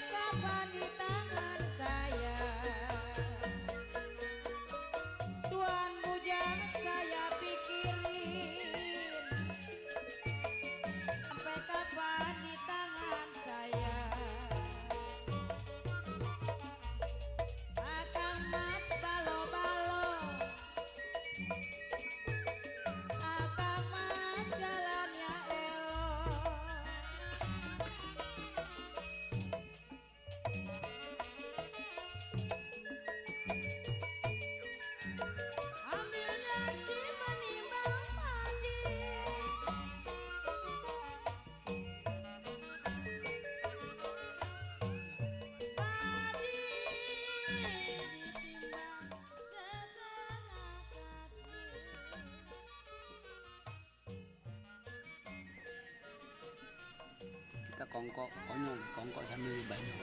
kapan di tangan saya, Tuhan bujang saya pikirin, sampai kapan di tangan saya. Akang mat balo-balo, akang mat jalannya elok. Ambil nasi menimbang padi, padi ditimbang setengah kaki. Kita kongkok konyol, kongkok sambil banyu.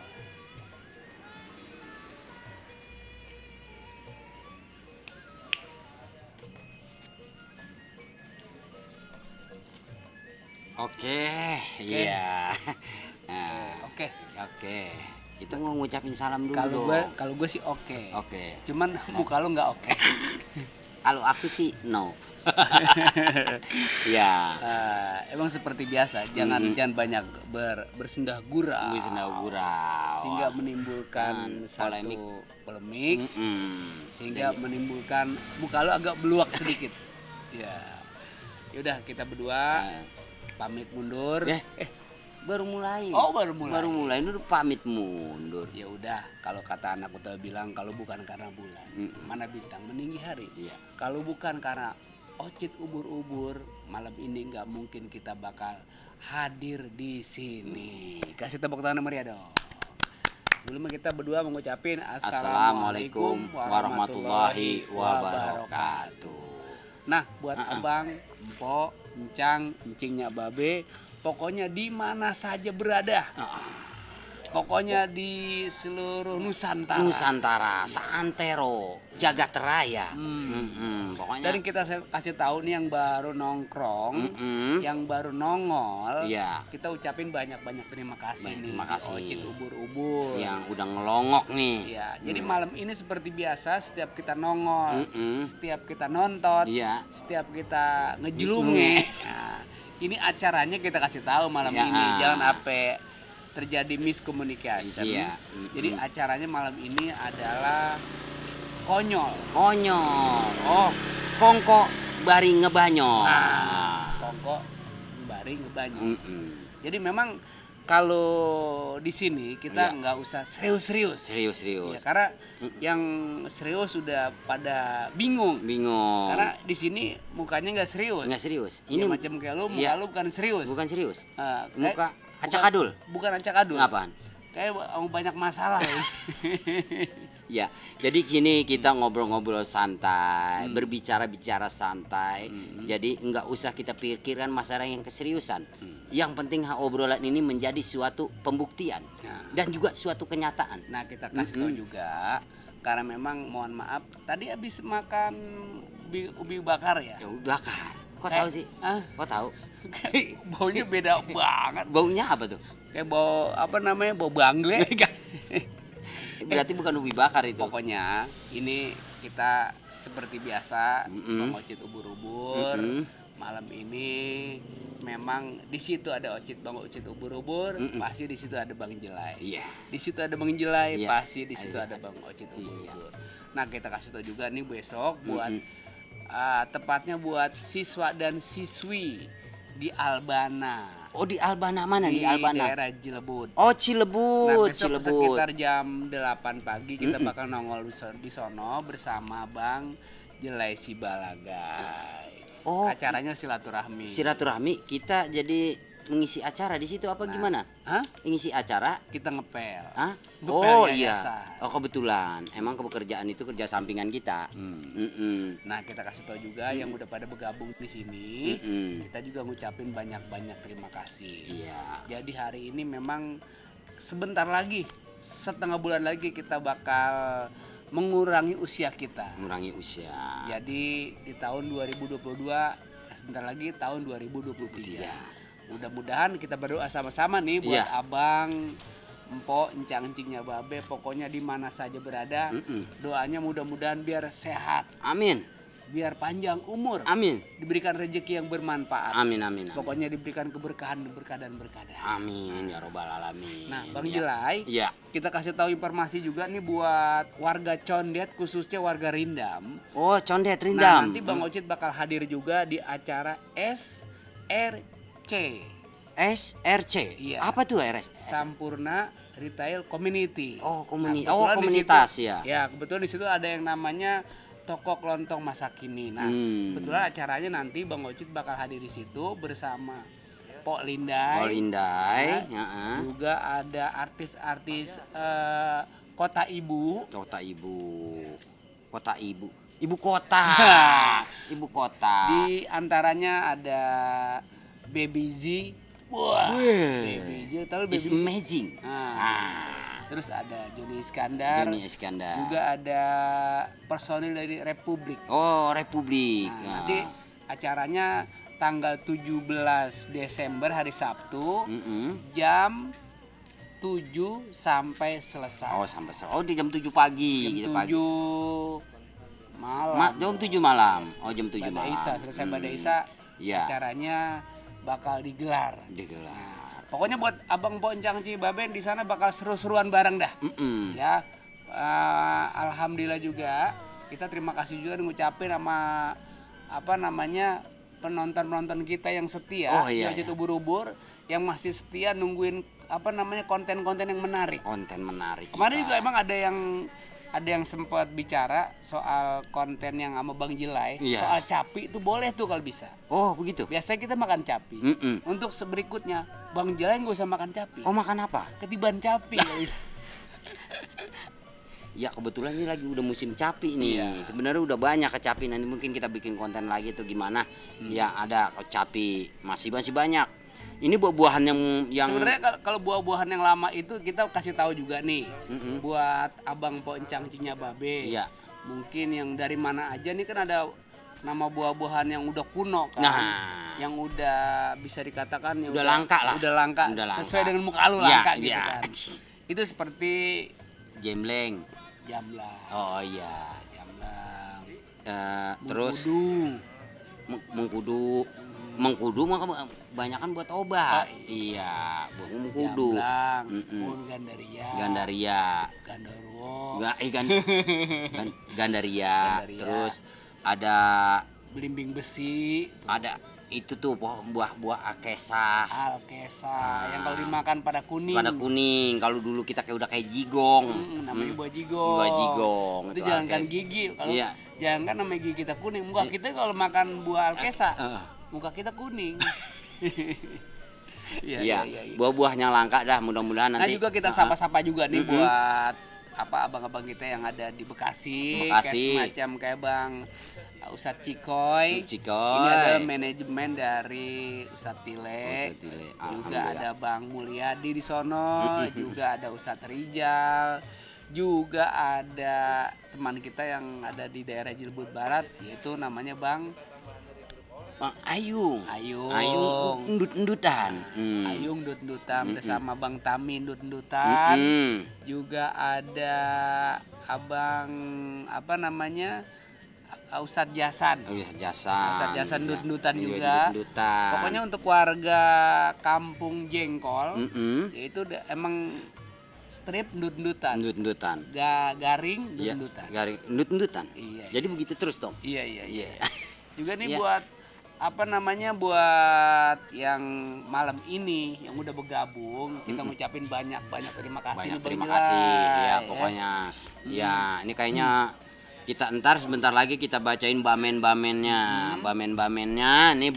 Oke, iya. Nah, Oke. oke. Itu mau ngucapin salam dulu Kalau dong. gue sih oke. Oke. Cuman muka lu nggak oke. Kalau aku sih no. Ya. Emang seperti biasa, jangan banyak bersendah gurau. Bisa gurau. Sehingga menimbulkan satu polemik, sehingga menimbulkan muka lu agak beluak sedikit. Ya. Yaudah kita berdua pamit mundur. Baru mulai. Oh, baru mulai. Baru mulai dulu pamit mundur. Ya udah, kalau kata anak Kuta bilang kalau bukan karena bulan, mana bintang meninggi hari. Iya. Kalau bukan karena ocit ubur-ubur, malam ini nggak mungkin kita bakal hadir di sini. Kasih tepuk tangan meriah dong. Sebelumnya kita berdua mengucapin Assalamualaikum warahmatullahi wabarakatuh. Nah, buat abang, empok, encang, encingnya babe, pokoknya di mana saja berada. Pokoknya di seluruh Nusantara. Nusantara, Santero, Jagat Raya. Pokoknya. Dan kita kasih tahu nih yang baru nongkrong, yang baru nongol. Iya. Kita ucapin banyak-banyak terima kasih nih. Terima kasih. Ocit ubur-ubur. Yang udah ngelongok nih. Iya. Jadi malam ini seperti biasa, setiap kita nongol, setiap kita nonton, Iya. setiap kita ngejelunge. Nah, ini acaranya kita kasih tahu malam Ya. ini. Jangan sampai terjadi miscommunication. Iya. Jadi acaranya malam ini adalah konyol. Konyol. Oh, kongko bari ngebanyol. Kongko bari ngebanyu. Jadi memang kalau di sini kita nggak usah serius-serius. Serius-serius. Ya, karena yang serius sudah pada bingung. Bingung. Karena di sini mukanya nggak serius. Nggak serius. Ini macam kayak lu, muka lu bukan serius. Bukan serius. Muka acak-adul. Bukan acak-adul. Apaan? Kayak banyak masalah ya. Ya, jadi gini kita ngobrol-ngobrol santai, berbicara-bicara santai. Jadi nggak usah kita pikirkan masalah yang keseriusan. Yang penting obrolan ini menjadi suatu pembuktian dan juga suatu kenyataan. Nah, kita kasih tahu juga karena memang mohon maaf tadi habis makan ubi bakar ya. Ya udah kan. Kok tahu sih? Kok tahu? Baunya beda banget. Baunya apa tuh? Kayak bau apa namanya? Bau banggle. Berarti bukan ubi bakar itu. Pokoknya ini kita seperti biasa mengocit ubur-ubur. Malam ini memang di situ ada Bang Ocit ubur-ubur, pasti di situ ada Bang Jelai. Iya. Di situ ada Bang Jelai, pasti di situ ada Bang Ocit ubur-ubur. Nah, kita kasih tahu juga nih besok buat tepatnya buat siswa dan siswi di Albana. Oh, di Albana mana? Di Di Albana. daerah Cilebut. Oh, Nah, Cilebut, besok Cilebut. sekitar jam 8 pagi kita bakal nongol di sono bersama Bang Jelai Sibalagai. Oh, acaranya silaturahmi. Silaturahmi, kita jadi mengisi acara di situ apa gimana? Hah? Mengisi acara? Kita ngepel. Hah? Ngepel Oh yayasan. iya. Oh kebetulan. Emang pekerjaan itu kerja sampingan kita. Nah, kita kasih tahu juga yang udah pada bergabung di sini. Kita juga ngucapin banyak-banyak terima kasih. Iya. Jadi hari ini memang sebentar lagi, setengah bulan lagi kita bakal mengurangi usia kita. Mengurangi usia. Jadi di tahun 2022 sebentar lagi tahun 2023. Iya. Mudah-mudahan kita berdoa sama-sama nih buat Iya. abang, empok, encang-encingnya babe, pokoknya di mana saja berada, doanya mudah-mudahan biar sehat, Amin. biar panjang umur, Amin. diberikan rezeki yang bermanfaat. Amin, amin, amin. Pokoknya diberikan keberkahan, berkah dan berkah. Amin ya robbal alamin. Nah, Bang Ya. Jelai, Iya. kita kasih tahu informasi juga nih buat warga Condet, khususnya warga Rindam. Oh, condet Nah, rindam. nanti Bang Ocit bakal hadir juga di acara SRC, SRC. Iya. Apa tuh RS? Sampurna Retail Community. Oh, kebetulan di komunitas situ- ya. Ya, kebetulan di situ ada yang namanya toko kelontong masa kini. Nah, kebetulan acaranya nanti Bang Ocit bakal hadir di situ bersama Pok Lindai. Oh, Lindai. Ya. Heeh. Juga ada artis-artis Kota Ibu. Kota Ibu. Kota Ibu. Ibu kota. Ibu kota. Di antaranya ada Baby Z. Wah, Wih. Baby Z, tahu Baby It's Z? amazing. Ah. Terus ada Joni Iskandar. Johnny Iskandar. Juga ada personil dari Republik. Oh, Republik. Nah, nanti acaranya tanggal 17 Desember hari Sabtu jam 7 sampai selesai. Oh, sampai di jam 7 pagi. Jam gitu 7 pagi. malam. Jam 7 malam. Oh, jam 7 Bada malam. Isa, selesai Bada Isa, Iya. acaranya bakal digelar. Digelar. Pokoknya buat abang poncang Cibaben di sana bakal seru-seruan bareng dah. Ya, alhamdulillah juga kita terima kasih juga ngucapin sama apa namanya penonton kita yang setia Oh, iya, di Ocit Ubur-Ubur yang masih setia nungguin apa namanya konten-konten yang menarik. Konten menarik. Kemarin kita. juga emang ada yang sempat bicara soal konten yang sama Bang Jelai, Iya. soal capi itu boleh tuh kalau bisa. Oh, begitu. Biasanya kita makan capi. Untuk berikutnya, Bang Jelai nggak usah makan capi. Oh, makan apa? Ketiban capi. Ya kebetulan ini lagi udah musim capi nih. Iya. Sebenarnya udah banyak kecapi, nanti mungkin kita bikin konten lagi tuh gimana. Ya ada kecapi masih banyak. Ini buah-buahan yang Sebenarnya kalau buah-buahan yang lama itu kita kasih tahu juga nih buat abang poncang cinya babe. Iya. Mungkin yang dari mana aja nih kan ada nama buah-buahan yang udah kuno kan. Nah. Yang udah bisa dikatakan ya Udah langka lah. Udah langka. Udah langka. Sesuai dengan muka lu Iya, langka gitu iya. kan. Itu seperti jembleng. jamblang. Oh iya. Jamblang. Terus Mengkudu. mengkudu mah kebanyakan buat obat. Oh, iya, mengkudu. Jamblang. Pun gandaria. Gandaria. Gandarwo. Gandaria. Gandaria. Terus ada Belimbing besi. ada itu tuh buah akesa. Alkesa yang kalau dimakan pada kuning. Pada kuning. Kalau dulu kita udah kayak jigong. Namanya buah jigong. Buah jigong. Itu jangan kan gigi. Kalau Iya. jangan kan namanya gigi kita kuning. Muka kita kalau makan buah alkesa, muka kita kuning. Iya. Buah-buahnya langka dah, mudah-mudahan Nah nanti. juga kita sapa-sapa juga nih buat apa abang-abang kita yang ada di Bekasi. Kayak semacam kayak Bang Ustadz Cikoy. Ini ada manajemen dari Ustadz Tile. Juga ada Bang Mulyadi di sono, juga ada Ustadz Rijal, juga ada teman kita yang ada di daerah Cilebut Barat, yaitu namanya Bang Ayung. Ayung Endut-endutan. Ayung Endut-endutan bersama Bang Tami Endut-endutan. Juga ada Abang apa namanya? Ustadz Jasan. Ustadz Jasan Endut-endutan juga. Pokoknya untuk warga Kampung Jengkol, yaitu emang strip endut-endutan. Garing endut-endutan. Garing endut-endutan. Iya. Jadi begitu terus dong. Iya. Juga nih buat apa namanya buat yang malam ini yang udah bergabung, kita ngucapin banyak terima kasih. Terima kasih ya pokoknya. Ya, ini kayaknya kita ntar sebentar lagi kita bacain bamen-bamennya. Bamen-bamennya nih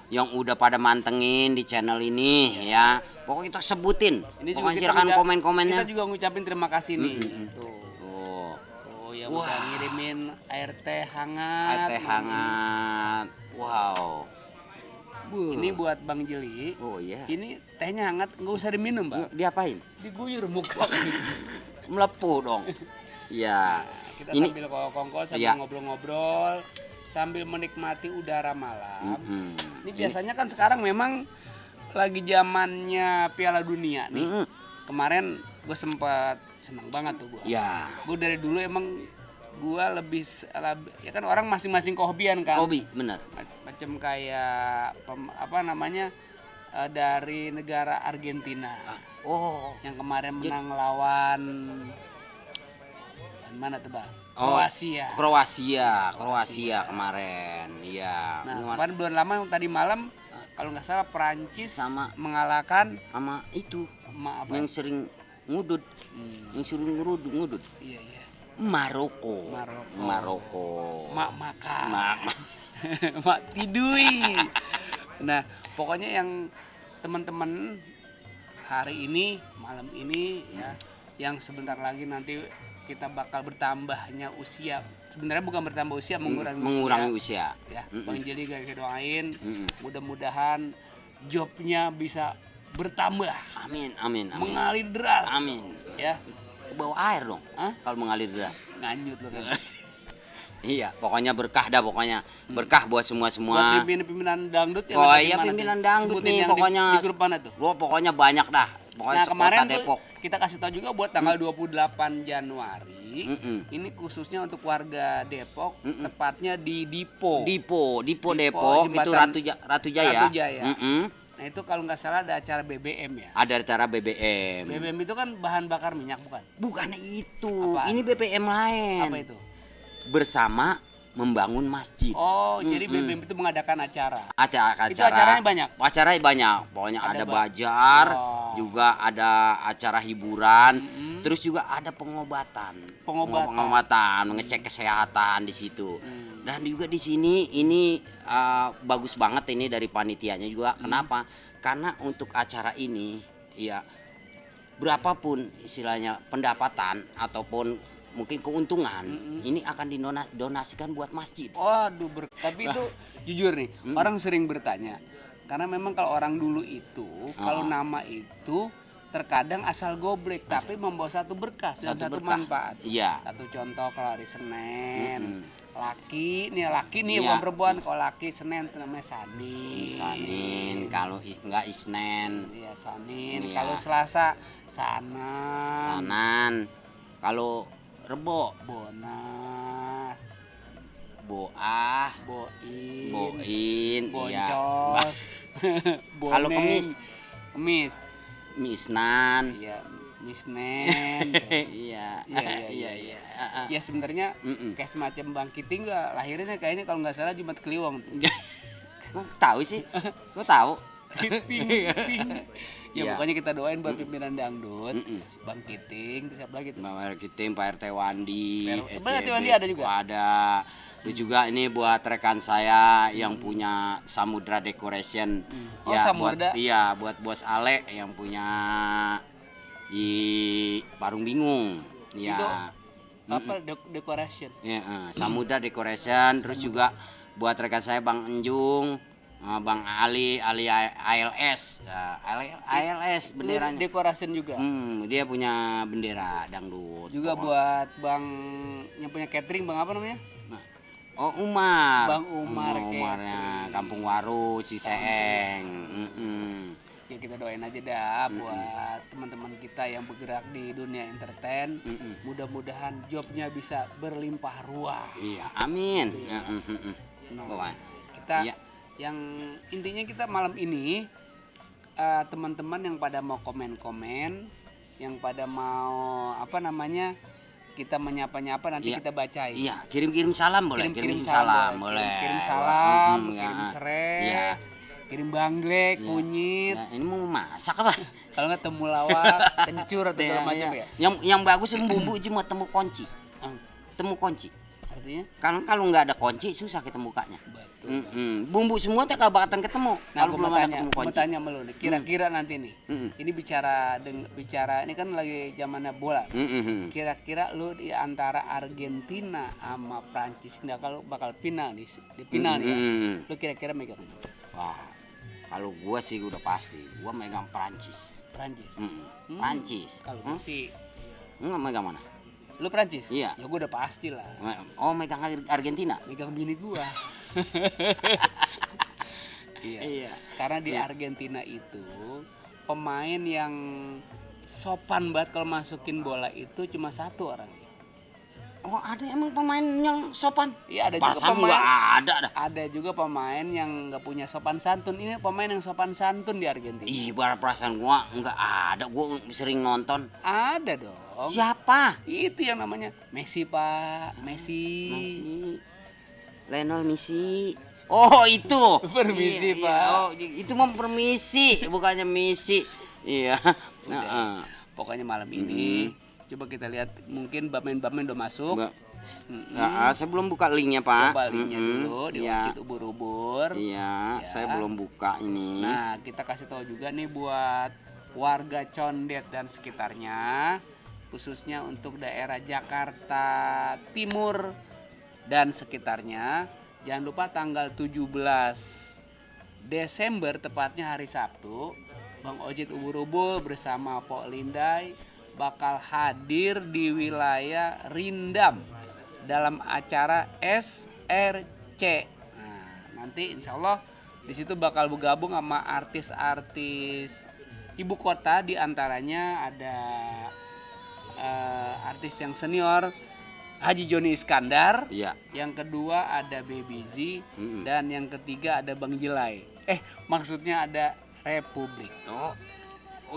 yang udah pada mantengin di channel ini ya. Pokoknya kita sebutin. Ini Pokoknya juga silakan komen-komennya. Kita juga ngucapin terima kasih nih. Tuh. Yang Wah. udah ngirimin air teh hangat. Wow. Ini buat Bang Jeli. Oh iya. Ini tehnya hangat, nggak usah diminum, Bang. Diapain? Diguyur muka. Melepuh dong. Ya. Kita Ini sambil kongko sambil Iya. ngobrol-ngobrol sambil menikmati udara malam. Mm-mm. Ini biasanya kan sekarang memang lagi zamannya Piala Dunia nih. Mm-mm. Kemarin gue sempat seneng banget tuh gue. Ya, Gue dari dulu emang gue ya kan orang masing-masing kehobian kan. hobi bener. Macam kayak apa namanya dari negara Argentina Oh, yang kemarin menang lawan mana tuh bang? Oh, Kroasia. Kroasia kemarin. Iya. Nah Gimana? kemarin belum lama tadi malam kalau nggak salah Perancis Sama- mengalahkan Sama itu apa? yang sering ngudut, yang suruh ngudut. Iya iya. Maroko. Mak makan. Mak. Mak tidui. Nah pokoknya yang teman-teman hari ini malam ini ya yang sebentar lagi nanti kita bakal bertambahnya usia. Sebenarnya bukan bertambah usia, mengurangi usia. Ya, Bang Jeli guys doain Mm-mm. mudah-mudahan jobnya bisa bertambah, Amin. mengalir deras. Amin. Ya, Bawa air dong. Hah? Kalau mengalir deras. nganyut loh kan. Iya, pokoknya berkah dah pokoknya. Berkah buat Buat semua. pimpinan dangdut yang Oh ada di iya mana pimpinan tuh? dangdut Sebutin nih yang pokoknya. di grup mana tuh? Wah, pokoknya banyak dah. Pokoknya Nah kemarin sekota Depok. tuh kita kasih tahu juga buat tanggal 28 Januari. Ini khususnya untuk warga Depok, tepatnya di Dipo. Dipo Dipo, Depok itu jembatan Ratu Jaya. Ratu Jaya. Nah itu kalau nggak salah ada acara BBM ya. Ada acara BBM. BBM itu kan bahan bakar minyak bukan? Bukan itu. Apaan? Ini BBM lain. Apa itu? Bersama membangun masjid. Oh jadi BBM itu mengadakan acara. Acara Itu acaranya banyak? Acaranya banyak. Pokoknya Ada ada ba- bajar, Oh. juga ada acara hiburan, terus juga ada pengobatan. Ngecek kesehatan di situ. Dan juga di sini ini bagus banget ini dari panitianya juga. Kenapa? Karena untuk acara ini ya berapapun istilahnya pendapatan ataupun mungkin keuntungan ini akan didonasikan buat masjid. Waduh, tapi itu jujur nih, orang sering bertanya. Karena memang kalau orang dulu itu, kalau nama itu terkadang asal goblek, tapi membawa satu berkah dan satu berkah. manfaat. Iya. Satu contoh kalau hari Senin, laki Iya. bukan perempuan, kalau laki Senin itu namanya Sanin. Sanin, kalau enggak Isnen, Iya, Sanin. Iya. Kalau Selasa, Sanan. Sanan. Kalau Rebo, Bonar, Boah, Boin, Boin, iya. Boncos, Kalau Boneng, Kemis, Kemis, Misnan. iya, Misnen. tuh. Iya. Iya. Ya sebenarnya kayak semacam Bang Kiting nggak lahirnya kayaknya kalau nggak salah Jumat Kliwon tuh. Gua tahu sih. Gua tahu. Kiting. Ya Iya. pokoknya kita doain buat pimpinan dangdut, Bang Kiting, terus siapa lagi tuh? Mama Kiting, Pak RT Wandi, Benar, RT Wandi SCB. ada juga? Ada. Terus juga ini buat rekan saya yang punya Samudra Decoration. Oh, Ya, Samudra. buat Bos Ale yang punya di Parung Bingung. Itu Ya. apa decoration? Ya, Samudra Decoration, terus juga buat rekan saya Bang Enjung, Bang Ali ALS. Ya, ALS benderanya. Decoration juga. Dia punya bendera dangdut. Juga buat Bang yang punya catering, Bang apa namanya? Oh, Umar. Bang Umar Umarnya Kampung Waru, Ciseeng. Ya kita doain aja dah buat teman-teman kita yang bergerak di dunia entertain. Mudah-mudahan jobnya bisa berlimpah ruah. Iya, amin. Nah, Pokoknya. kita Iya. yang intinya kita malam ini teman-teman yang pada mau komen-komen, yang pada mau apa namanya kita menyapa-nyapa nanti Iya. kita bacain. Iya, kirim-kirim salam boleh. Kirim salam boleh. boleh. Kirim salam, ya. kirim serai, Iya. kirim bangglek, Iya. kunyit. Nah, ini mau masak apa? Kalau nggak temulawak, kencur atau segala macam ya. Yang bagus bumbu cuma temu kunci. Ah, Temu kunci. artinya Kalau nggak ada kunci susah kita bukanya. betul. Bumbu semua teh kabatan ketemu. Nah, Kalau gua belum mau ada tanya, ketemu gua mau kunci. tanya sama lu nih. Kira-kira nanti nih. Mm-mm. Ini bicara ini kan lagi zamannya bola. Kira-kira lu di antara Argentina sama Prancis kalau bakal final di final nih ya. Lu kira-kira megang mana? Wah, kalau gua sih udah pasti, gua megang Prancis. Prancis. Prancis. Kalau gua sih Enggak megang mana? Lu Prancis? Iya. Ya gua udah pasti lah. Oh, megang Argentina. Megang bini gua. Iya. Iya. Karena di Iya. Argentina itu pemain yang sopan banget kalau masukin bola itu cuma satu orang. Oh, ada emang pemain yang sopan? Iya, ada juga Perasaan pemain. nggak ada dah. Ada juga pemain yang nggak punya sopan santun. Ini pemain yang sopan santun di Argentina. Ih, perasaan gua nggak ada. Gua sering nonton. Ada dong. Siapa? Itu yang namanya Messi, Pak. Messi. Messi. Lionel Messi. Oh, itu. Permisi, Iya, Pak. iya. Oh, itu mau permisi, bukannya misi. Iya. Udah. Heeh. Pokoknya malam ini coba kita lihat, mungkin bamen-bamen udah masuk. Saya belum buka linknya, Pak. Coba linknya dulu di Iya. Ocit Ubur-Ubur. Iya, Ya. saya belum buka ini. Nah, kita kasih tahu juga nih buat warga Condet dan sekitarnya, khususnya untuk daerah Jakarta Timur dan sekitarnya, jangan lupa tanggal 17 Desember, tepatnya hari Sabtu, Bang Ocit Ubur-Ubur bersama Pok Lindai bakal hadir di wilayah Rindam dalam acara SRC. Nah, nanti insya Allah di situ bakal bergabung sama artis-artis ibu kota, diantaranya ada artis yang senior Haji Joni Iskandar, Iya. yang kedua ada Baby Z, dan yang ketiga ada Bang Jelai. Maksudnya ada Republik. Oh,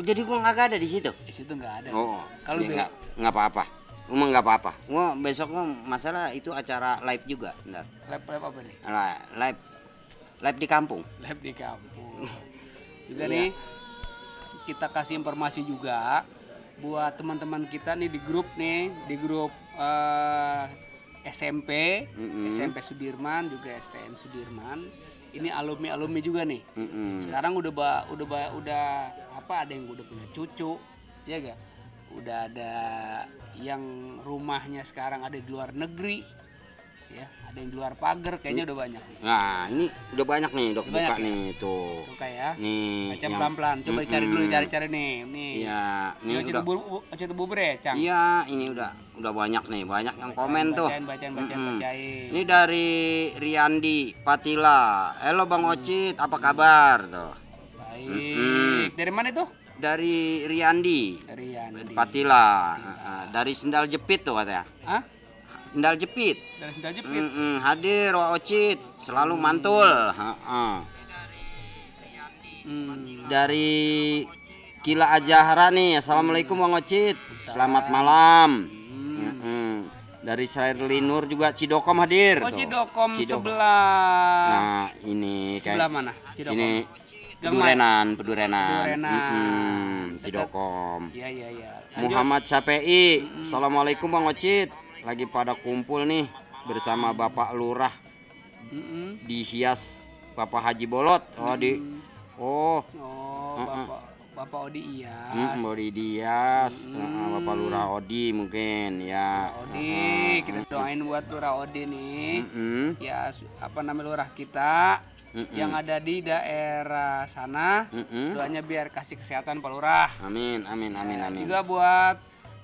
jadi gua nggak ada di situ. Di situ nggak ada. Oh, Kalau ya nggak apa-apa. Emang nggak apa-apa. Gua besok gua masalah itu acara live juga, bentar. lab apa nih? Live di kampung. Lab di kampung. Juga Iya. nih kita kasih informasi juga buat teman-teman kita nih di grup SMP, SMP Sudirman, juga STM Sudirman. Ini alumni juga nih. Sekarang udah ada yang udah punya cucu, ya gak? Udah ada yang rumahnya sekarang ada di luar negeri, ya. Ada yang di luar pagar, kayaknya udah banyak. Nah, ini udah banyak nih, udah Udah buka banyak ya? nih tuh. Buka ya. Nih, Baca yang- pelan-pelan. Coba dicari dulu, cari nih. Nih. Iya, Ini ini udah. Ocit Ubur ya, Cang? Iya, ini udah banyak nih, banyak yang komen tuh. Bacain. Ini dari Riyandi Patila. Halo Bang Ocit, apa kabar tuh? Baik. Dari mana itu? Dari Riyandi Dari Yandi. Patila. Dari Sendal Jepit tuh katanya. Hah? Sendal Jepit. Dari Sendal Jepit. Hadir Wak Ocit, selalu mantul. Dari Kila Azahra nih. Assalamualaikum Bang Ocit. Selamat malam. Dari Sherly Nur juga Cidokom hadir. Oh, tuh. Cidokom Cidokom. sebelah. Nah, ini Sebelah mana? Cidokom. Sini Gang Pedurenan. Pedurenan. Cidokom. Iya. Lanjut. Muhammad Syafei. Assalamualaikum Bang Ocit. Lagi pada kumpul nih bersama Bapak Lurah dihias Bapak Haji Bolot. Oh, Bapak Odi iya. Bodi Dias, Bapak Lurah Odi mungkin ya. Odi, kita doain buat Lurah Odi nih. Ya, apa namanya lurah kita yang ada di daerah sana. Doanya biar kasih kesehatan Pak Lurah. Amin. Juga buat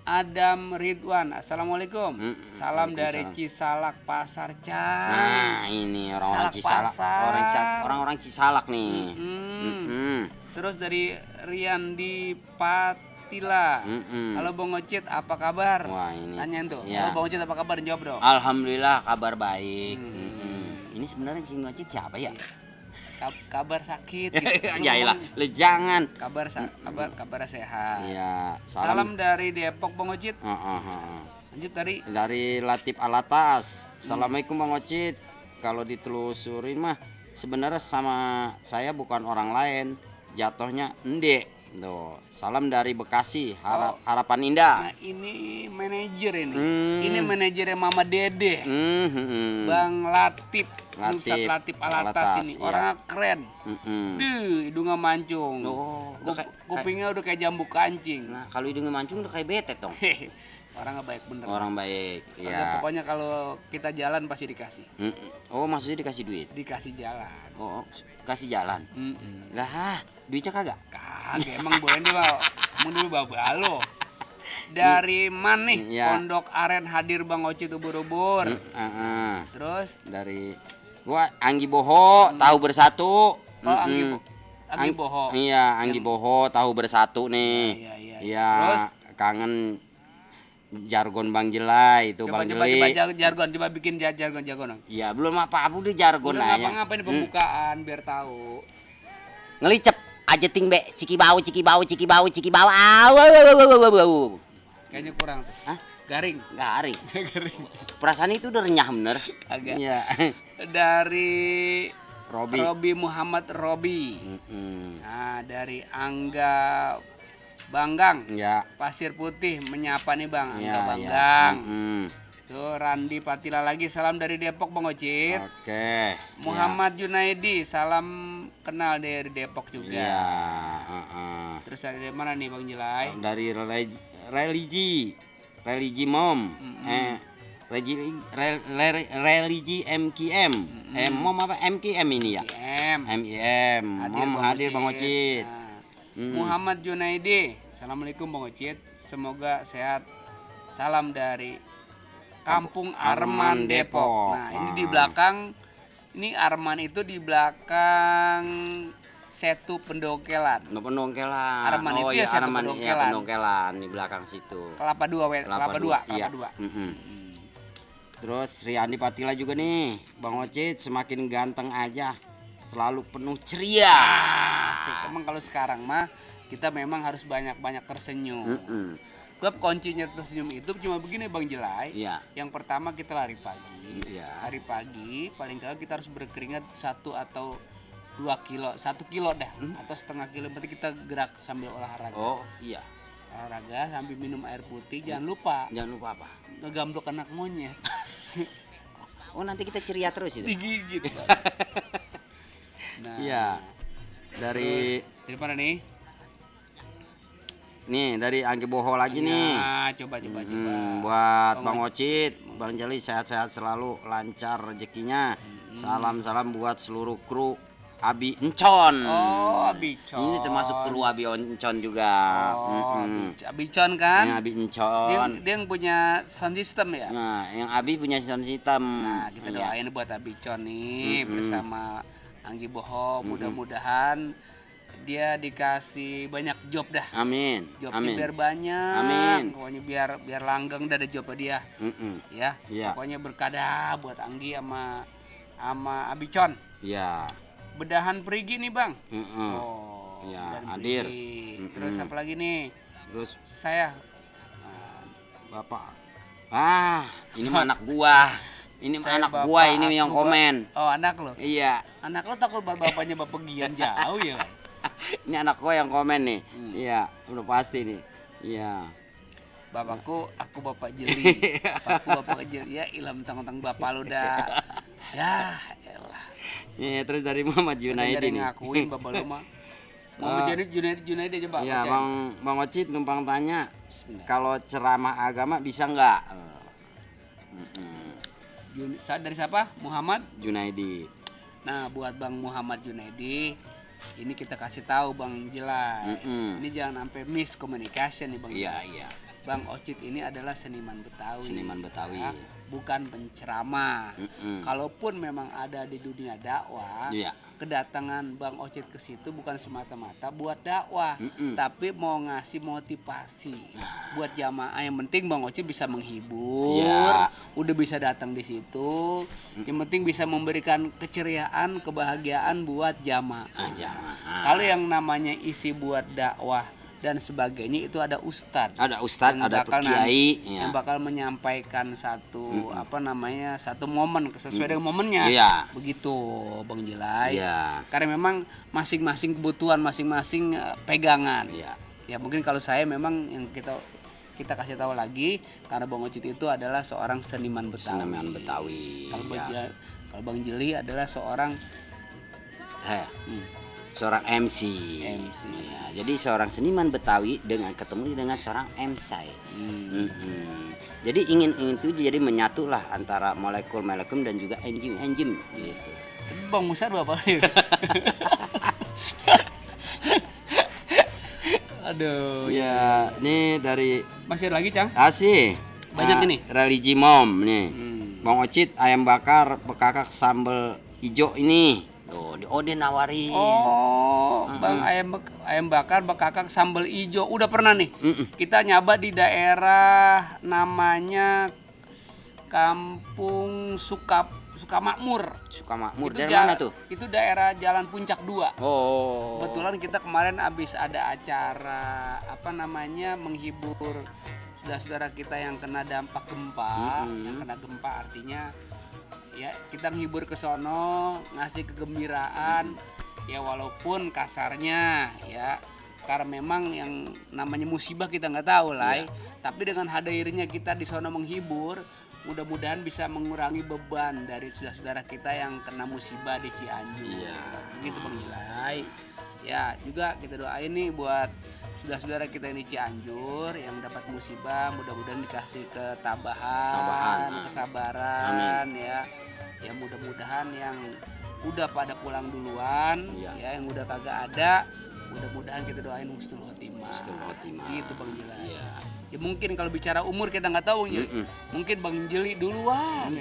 Adam Ridwan. Assalamualaikum. Salam dari Waalaikumsalam. Cisalak Pasar Cang. Nah, ini orang-orang Cisalak Cisalak, Pasar. orang-orang Cisalak nih. Terus dari Riyandi Patila. Halo Bang Ocit, apa kabar? Wah, ini. Tanyain tuh. Ya. Halo Bang Ocit, apa kabar? Jawab dong. Alhamdulillah kabar baik. Ini sebenarnya si Ngocit siapa ya? Kabar sakit. gitu. Ya iyalah, lu jangan. Kabar sehat. Iya, Salam dari Depok Bang Ocit. Heeh. Lanjut Dari Latif Alatas. Assalamualaikum Bang Ocit. Kalau ditelusurin mah sebenarnya sama saya bukan orang lain. Jatuhnya Ende. Tuh, salam dari Bekasi, Harapan Indah. Nah, ini manajer ini. Ini manajernya Mama Dede. Bang Latif. Nusat Latif Alatas ini. iya. Orangnya keren. Hidungnya mancung. Oh, Kupingnya udah kayak jambu kancing. Nah, kalau hidungnya mancung udah kayak betet dong. Orangnya baik bener. Orang baik, Kagak, ya. pokoknya kalau kita jalan pasti dikasih. Oh, maksudnya dikasih duit? Dikasih jalan. Oh, kasih jalan. Lah, duitnya kagak? Kagak, emang boleh nih, Bang. Mau dulu bawa lo. Dari mana nih? Ya. Pondok Aren hadir Bang Ocit ubur-ubur. Terus Dari gua Anggi Boho tahu bersatu. Anggi Boho. Iya, Anggi Boho tahu bersatu nih. Iya. Iya, Terus kangen jargon Bang Jelai itu Bang coba Jeli. jargon, coba bikin jargon dong. Iya, belum apa-apa udah jargon Udah aja. ngapa-ngapain di pembukaan biar tahu. Ngelicep aja ting be ciki bau. Au. Kayaknya kurang tuh. Hah? Garing. Garing. Garing. Perasaan itu udah renyah bener. Agak. Iya. Dari Robi. Muhammad Robi. Mm-mm. Nah, dari Angga Banggang. Ya. Pasir Putih menyapa nih Bang, Angga Iya, Banggang. Mm-mm. Tuh Randi Patila lagi, salam dari Depok Bang Ocit. Oke. Muhammad Junaidi, salam kenal dari Depok Iya. juga. Heeh. Terus dari mana nih Bang Jelai? Dari religi mom. Religi MKM. Mom apa MKM ini ya? MIM. Mom hadir Bang Ocit. Nah, Muhammad Junaidi, assalamualaikum Bang Ocit, semoga sehat. Salam dari Kampung Arman Depok. Nah, ini di belakang, ini Arman itu di belakang Setu Pendokelan. Pendongkelan. Arman itu ya Setu Arman, Pendongkelan. iya, Pendongkelan di belakang situ. Kelapa dua. Iya. Terus Sri Andi Patila juga nih, Bang Ocit semakin ganteng aja, selalu penuh ceria. Asik. Emang kalau sekarang mah kita memang harus banyak-banyak tersenyum. Sebab kuncinya tersenyum itu cuma begini Bang Jelai. Iya. Yang pertama kita lari pagi. Iya. Lari pagi, paling kagak kita harus berkeringat 1 atau 2 kilo, 1 kilo dah, atau setengah kilo. Berarti kita gerak sambil olahraga. Oh iya. Olahraga sambil minum air putih. Jangan lupa Jangan lupa apa? ngegamblok anak monyet. Oh nanti kita ceria terus itu. Digigit. Nah, Iya. Dari mana nih? nih dari Anggi Boho lagi nih. Nah, coba. Buat Bang Ocit, Bang Jeli sehat-sehat selalu, lancar rezekinya. Salam-salam buat seluruh kru Abi Encon. Oh, Abicon. Ini termasuk kru Abi Encon juga. Oh, Abicon kan? Ini Abi Encon. Dia yang punya sound system ya? Nah, yang Abi punya sound system. Nah, kita Iya. doain buat Abicon nih bersama Anggi Boho. Mudah-mudahan dia dikasih banyak job dah. Amin. Jobnya Amin. biar banyak. Amin. Pokoknya biar langgeng dari jobnya dia. Ya. Iya. Pokoknya berkadah buat Anggi sama Abicon. Iya. Bedahan perigi nih, Bang. Oh. Iya, bedahan hadir. perigi. Terus apa lagi nih? Terus Saya Bapak. Ini mah anak gua. Ini mah Saya anak bapak, gua ini yang aku, komen. Oh, anak lo. Iya. Anak lo takut bapaknya bapegian jauh ya. Ini anak gua yang komen nih. Iya, udah pasti nih. Iya. Bapakku, aku bapak jeli. Aku bapak jeli. Ya, ilham tentang bapak lu dah. Ya, elah. Iya, terus dari Muhammad Junaidi Dari nih. ngakuin bapak lu mah. Muhammad Junaidi coba. Iya, bacain. Bang Ocit numpang tanya, Bismillah. kalau ceramah agama bisa nggak? Dari siapa? Muhammad. Junaidi. Nah, buat Bang Muhammad Junaidi, ini kita kasih tahu Bang Jelai. Ini jangan sampai miscommunication nih Bang. Iya, Jelai. iya. Bang Ocit ini adalah seniman Betawi. Seniman Betawi. Ya, bukan penceramah. Kalaupun memang ada di dunia dakwah, Iya. kedatangan Bang Ocit ke situ bukan semata-mata buat dakwah, tapi mau ngasih motivasi buat jamaah. Yang penting Bang Ocit bisa menghibur, Iya. udah bisa datang di situ. Yang penting bisa memberikan keceriaan, kebahagiaan buat jamaah. Kalau yang namanya isi buat dakwah dan sebagainya itu ada ustadz. Ada ustadz, yang ada bakal kiai, yang bakal menyampaikan satu satu momen sesuai dengan momennya. Iya. Begitu Bang Jelai. Iya. Karena memang masing-masing kebutuhan masing-masing pegangan. Iya. Ya mungkin kalau saya memang yang kita kasih tahu lagi karena Bang Ocit itu adalah seorang seniman Betawi. Seniman Betawi. Kalau Bang Jeli adalah seorang seorang MC. Ya, jadi seorang seniman Betawi ketemu dengan seorang MC. Jadi ingin itu jadi menyatulah antara molekul dan juga enzim gitu. Tapi Bang Musar bapak. Aduh. Ya, ini dari Masih ada lagi, Cang? Asih. Banyak ini? Religi Mom nih. Hmm. Bang Ocit ayam bakar bekakak sambal hijau ini. Tuh, dia nawarin. Oh, Bang ayam bakar bekakak sambal ijo. Udah pernah nih. Kita nyaba di daerah namanya Kampung Sukamakmur. Sukamakmur. Itu Dari mana tuh? Itu daerah Jalan Puncak 2. Oh. Kebetulan kita kemarin habis ada acara menghibur saudara-saudara kita yang kena dampak gempa. Yang kena gempa artinya ya kita menghibur ke sono, ngasih kegembiraan. Ya walaupun kasarnya ya karena memang yang namanya musibah kita nggak tahu lah. Tapi dengan hadirnya kita di sono menghibur, mudah-mudahan bisa mengurangi beban dari saudara-saudara kita yang kena musibah di Cianjur. Gitu Bang Jilai. Ya juga kita doain nih buat saudara-saudara kita yang di Cianjur yang dapat musibah, mudah-mudahan dikasih ketabahan, kesabaran. Amin. Ya mudah-mudahan yang udah pada pulang duluan, ya yang udah kagak ada, mudah-mudahan kita doain husnul khotimah. Gitu Bang Jilai. Ya mungkin kalau bicara umur kita nggak tahu ya. Mungkin Bang Jeli duluan.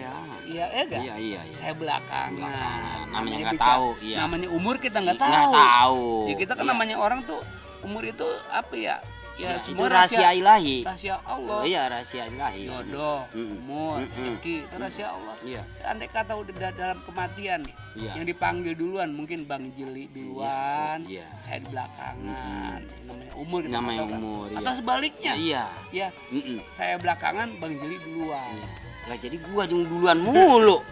Iya enggak? Iya. Saya belakangan. Namanya nggak tahu. Iya. Namanya umur kita nggak tahu. Nggak tahu. Ya kita kan namanya orang tuh umur itu apa ya? Ya, itu rahasia ilahi. Rahasia Allah. Iya, rahasia ilahi. Jodoh, umur, rezeki, itu rahasia Allah. Iya. Andai kata udah dalam kematian nih, yang dipanggil duluan mungkin Bang Jeli duluan, saya di belakangan. Namanya umur kita namanya tahu, kan? umur. Atau sebaliknya. Iya. Ya. Saya belakangan, Bang Jeli duluan. Lah jadi gua yang duluan mulu.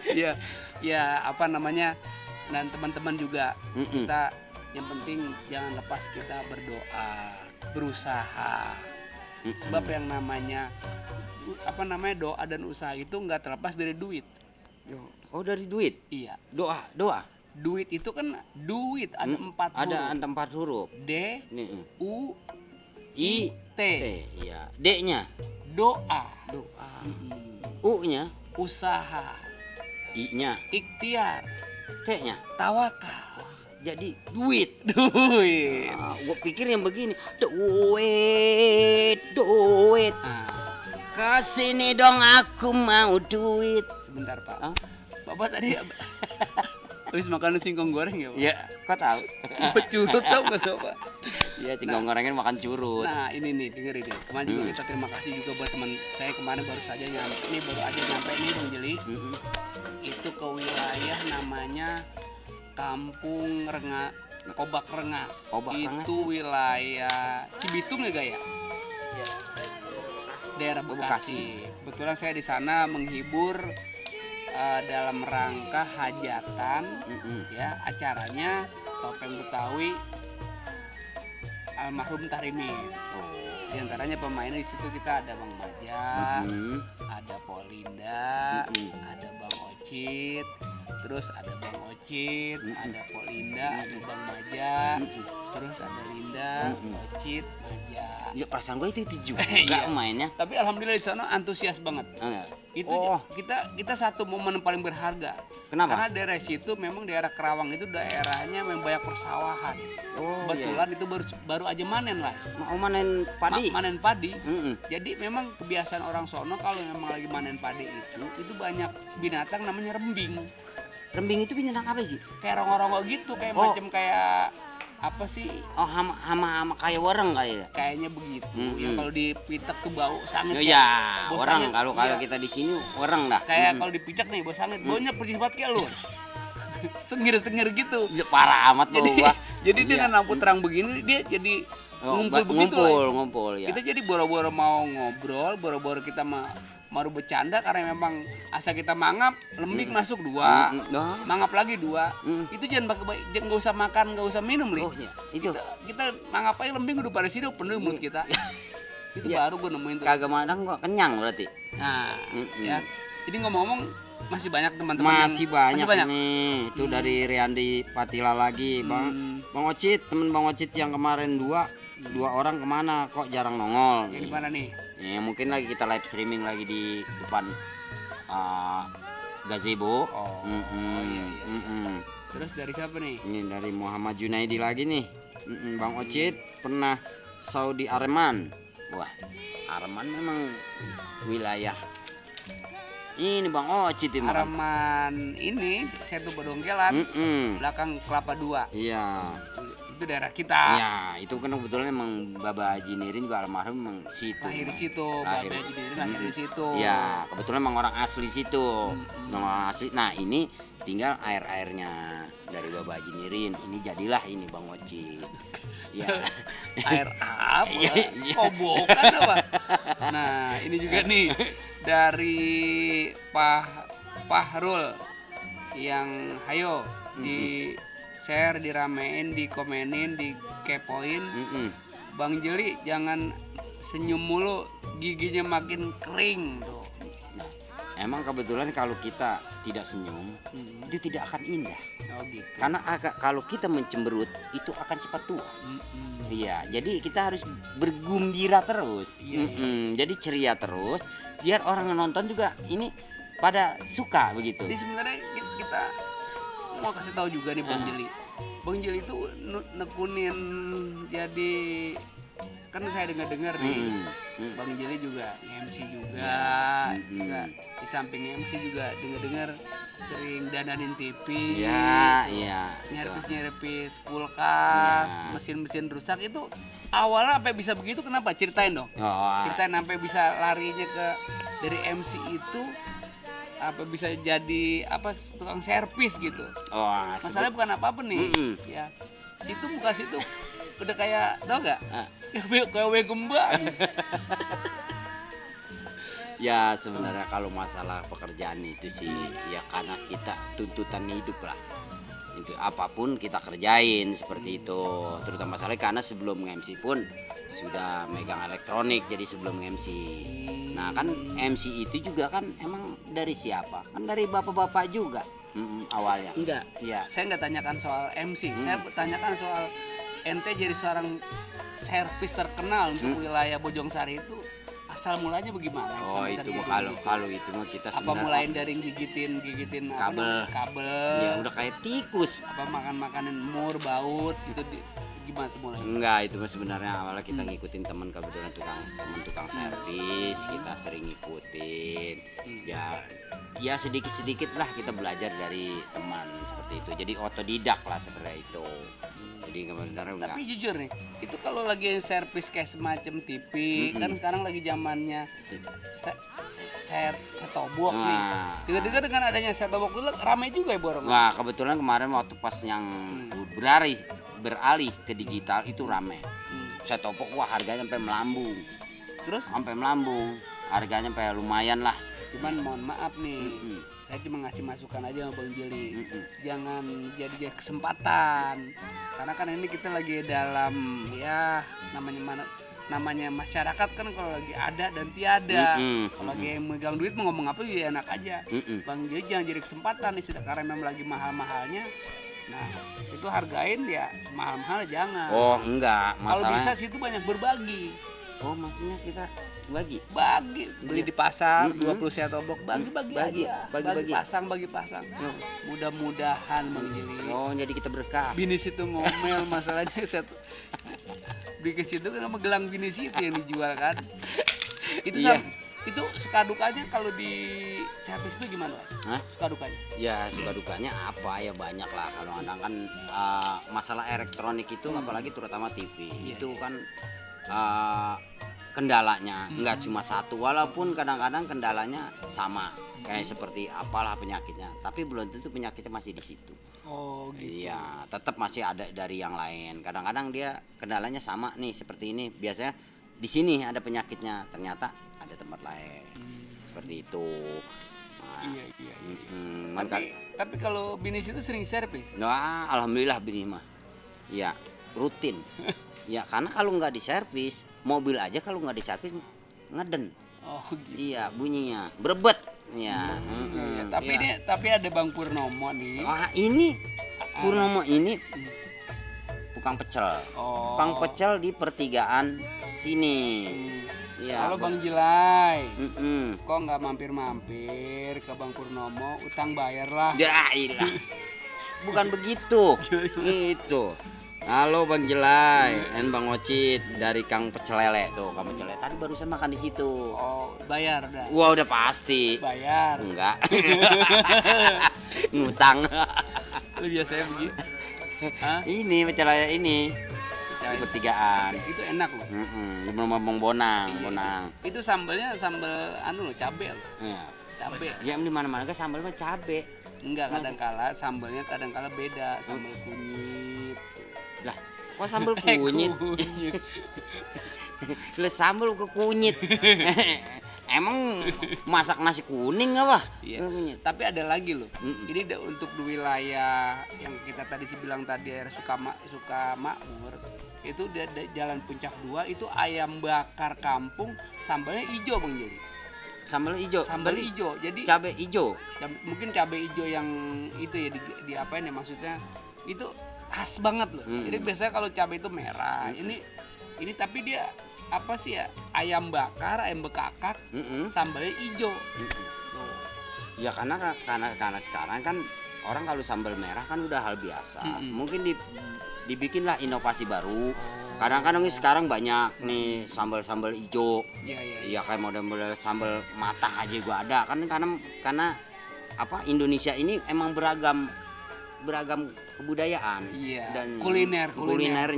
Iya. Ya, apa namanya? Dan teman-teman juga kita yang penting jangan lepas kita berdoa, berusaha. Sebab yang namanya doa dan usaha itu nggak terlepas dari duit. Oh, dari duit? Iya. Doa. Duit itu kan duit ada 4 huruf. Ada 4 huruf. D, U, I, T. Iya. D-nya Doa. U-nya Usaha. I-nya Ikhtiar. T-nya Tawakal. jadi duit. Duit. Gua pikir yang begini, duit. Kesini dong, aku mau duit. Sebentar Pak. Bapak tadi habis makan singkong goreng ya Pak? Iya, kok tahu? Curut tau nggak Pak? Iya, singkong gorengnya makan curut. Nah ini nih dengerin nih. Kemarin juga kita terima kasih juga buat teman saya kemarin baru aja nyampe nih Bang Jeli. Itu ke wilayah namanya Kampung Kobak Rengas. Itu wilayah Cibitung ya Gaya? Daerah Bekasi. Kebetulan saya di sana menghibur dalam rangka hajatan, ya acaranya Topeng Betawi almarhum Tarimin. Di antaranya pemainnya di situ kita ada Bang Maja, ada Polinda, ada Bang Ocit. Terus ada Bang Ocit, ada Polinda, ada Bang Maja, terus ada Linda, Ocit, Maja. Ya perasaan gue itu juga mainnya. Tapi alhamdulillah di sana antusias banget. Itu kita satu momen yang paling berharga. Kenapa? Karena daerah situ memang daerah Kerawang itu daerahnya memang banyak persawahan. Kebetulan itu baru aja manen lah. Mau manen padi. Manen padi. Jadi memang kebiasaan orang sono kalau memang lagi manen padi itu banyak binatang namanya rembing. Rembing itu binatang apa sih? Kayak rongo-rongo gitu, kayak macam kayak apa sih? Oh, hama kayak wareng kali ya? Kayaknya begitu. Yang kalau dipitek tuh bau sangit. Ya, wareng kalau kita di sini wareng dah. Kayak kalau dipicak nih bau sangit, baunya percis banget kayak lu. Sengir-sengir gitu. Ya, parah amat bau gua. Jadi dengan lampu terang begini dia jadi ngumpul ya. Kita jadi boro-boro mau ngobrol, boro-boro kita mau bercanda karena memang asa kita mangap, lembing masuk 2, mangap lagi 2. Itu jangan nggak usah makan, nggak usah minum nih. Itu kita mangap aja lembing udah pada sini penuh mulut kita. Itu baru gue nemuin tuh. Kagak madang gua kenyang berarti. Nah, ya. Jadi ngomong-ngomong masih banyak teman-teman masih banyak nih. Itu dari Riandi Patila lagi, Bang Ocit, temen Bang Ocit yang kemarin dua orang kemana kok jarang nongol. Yang gimana nih? Ya mungkin lagi kita live streaming lagi di depan gazebo. Terus dari siapa nih? Ini dari Muhammad Junaidi lagi nih. Bang Ocit pernah Saudi Arman. Wah, Arman memang wilayah ini Bang Ocit ini. Arman ini Setu Bedongkelan, belakang Kelapa 2. Iya. Itu daerah kita. Ya, itu kan kebetulan emang Baba Haji Nirin juga almarhum emang situ. Lahir di situ, Lahir. Bapak Haji Nirin lahir di situ. Ya, kebetulan emang orang asli situ. Emang orang asli. Nah, ini tinggal air-airnya dari Baba Haji Nirin. Ini jadilah ini Bang Ocit. Ya. Air apa? Iya, iya. Kobokan apa? Nah, ini juga nih dari Pahrul yang hayo di share, diramein, dikomenin, dikepoin. Bang Jeli jangan senyum mulu, giginya makin kering tuh. Nah, emang kebetulan kalau kita tidak senyum, itu tidak akan indah. Oh gitu. Karena kalau kita mencemberut itu akan cepat tua. Iya, jadi kita harus bergembira terus. Iya. Jadi ceria terus, biar orang yang nonton juga ini pada suka begitu. Jadi sebenarnya kita mau kasih tahu juga nih Bang Jeli. Bang Jeli itu nekunin, jadi kan saya dengar nih Bang Jeli juga MC juga, di samping MC juga dengar sering dananin TV, Iya. nyerpis kulkas, Ya. mesin-mesin rusak. Itu awalnya sampai bisa begitu kenapa? Ceritain dong. Ceritain sampai bisa larinya ke dari MC itu apa bisa jadi apa tukang servis gitu. Masalahnya bukan apa-apa nih. Ya, situ muka situ udah kayak tau gak? Kayak gembak. Ya sebenarnya kalau masalah pekerjaan itu sih ya karena kita tuntutan hidup lah. Itu apapun kita kerjain seperti itu. Terutama masalahnya karena sebelum MC pun sudah megang elektronik, jadi sebelum MC. Nah kan MC itu juga kan emang dari siapa? Kan dari bapak-bapak juga awalnya. Enggak. Iya. Saya nggak tanyakan soal MC. Saya tanyakan soal ente jadi seorang servis terkenal untuk wilayah Bojongsari itu. Asal mulanya bagaimana? Itu mah kalau itu mah kita apa sebenarnya mulai dari gigitin kabel. Ya udah kayak tikus. Apa makanan mur baut gitu gimana tuh mulai? Enggak, itu mah sebenarnya awalnya kita ngikutin teman kebetulan tukang servis, kita sering ngikutin. Ya sedikit-sedikit lah kita belajar dari teman seperti itu. Jadi otodidak lah seperti itu. Jadi kebenaran enggak. Tapi jujur nih, itu kalau lagi servis kayak semacam TV, kan sekarang lagi zamannya set-top-box nih. Dengar-dengar dengan adanya set-top-box itu ramai juga ya borong. Wah, kebetulan kemarin waktu pas yang beralih ke digital itu rame. Set-top box wah harganya sampai melambung. Terus Sampai melambung. Harganya sampai lumayan lah. cuman mohon maaf nih, saya cuma ngasih masukan aja sama Bang Jeli. Jangan jadi kesempatan, karena kan ini kita lagi dalam ya namanya masyarakat kan kalau lagi ada dan tiada. Kalau lagi megang duit mau ngomong apa ya enak aja. Bang Jeli jangan jadi kesempatan nih, sudah karena memang lagi mahal-mahalnya. Nah itu hargain ya semahal-mahal jangan. Oh enggak, Kalau masalahnya. bisa situ banyak berbagi. Oh maksudnya kita bagi. Beli di pasar 20 set-top box bagi aja. Bagi. Bagi pasang. Mudah-mudahan Bang Jeli. Oh jadi kita berkah. Bini situ ngomel masalahnya set beli ke situ kan sama gelang bini situ yang dijual kan. Itu itu suka dukanya kalau di servis itu gimana? Hah? Suka dukanya? Ya suka dukanya apa ya banyak lah. Kalau kadang kan masalah elektronik itu apalagi terutama TV itu kan kendalanya nggak cuma satu, walaupun kadang-kadang kendalanya sama kayak seperti apalah penyakitnya, tapi belum tentu penyakitnya masih di situ. Oh gitu. Iya, tetap masih ada dari yang lain. Kadang-kadang dia kendalanya sama nih seperti ini. Biasanya di sini ada penyakitnya, ternyata ada tempat lain. Seperti itu. Nah, Iya. Tapi kalau bini situ sering servis? nah, alhamdulillah bini mah. Ya, rutin. Ya, karena kalau nggak diservis, mobil aja kalau nggak diservis ngeden. Oh gitu. Iya, bunyinya berebet. Ya. Iya. Tapi ada Bang Purnomo nih. Wah, ini Purnomo ini tukang pecel. Oh. Tukang pecel di pertigaan sini. Ya. Kalau Bang Jilai, kok nggak mampir-mampir ke Bang Purnomo, utang bayar lah. Ya ilah. bukan begitu. Itu. Halo Bang Jelai, Bang Ocit dari Kang Pecel Lele tuh, Kang Pecel Lele. Tadi barusan makan di situ. Oh, bayar dah. Wah, udah pasti. Bayar. Enggak. Ngutang. Lu biasanya begitu. Hah? Ini Pecel Lele ini. Di pertigaan. Itu enak loh. Di rumah Bang Bonang, Iya, Bonang. Itu sambalnya sambal anu loh, cabe loh. Iya. Cabe. Ya di mana-mana kan sambal mah cabe. Enggak, kadang-kala sambalnya kadang-kala beda, sambal kunyit. Lah, kok sambal kunyit? Kunyit. Lah sambal ke kunyit. Emang masak nasi kuning apa? Iya. Kunyit. Tapi ada lagi loh. Mm-mm. Ini untuk di wilayah yang kita tadi sih bilang tadi daerah Sukamakmur, itu di Jalan Puncak 2 itu ayam bakar kampung sambalnya hijau Bang Jeli. Sambal hijau. Sambal Beli hijau. Jadi cabe hijau. mungkin cabai hijau yang itu ya di apain ya maksudnya itu khas banget loh. Jadi biasanya kalau cabai itu merah. Ini tapi dia apa sih ya? Ayam bakar, ayam bekakak, sambalnya hijau. Tuh. Ya karena sekarang kan orang kalau sambal merah kan udah hal biasa. Mungkin dibikinlah inovasi baru. Kadang-kadang sekarang banyak nih sambal-sambal hijau. Iya. Iya kayak model-model sambal matah aja gua ada. Karena apa Indonesia ini emang beragam kebudayaan Iya. dan kulinernya kuliner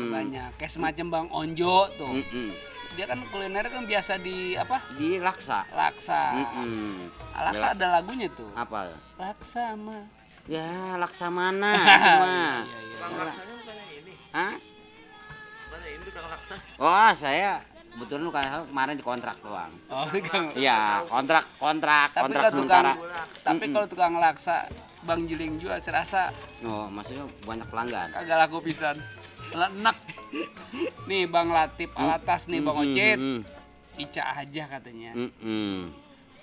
banyak. Kayak semacam Bang Onjo tuh. Mm-mm. Dia kan kuliner kan biasa di apa? Di laksa. Laksa. Laksa ada lagunya tuh. Apa? Laksa mah. Ya laksa mana? Itu mah. Iya. Tukang laksanya bukannya ini. Hah? Bukannya ini tukang laksa. Wah saya betul kayak kemarin dikontrak doang. Oh, Kang. Iya kontrak Tapi kontrak kalau tukang, sementara. tapi kalau tukang laksa Bang Jiling juga saya rasa Oh maksudnya banyak pelanggan. kagak laku pisan. Enak. Nih Bang Latif Alatas nih Bang Ocit. Ica aja katanya.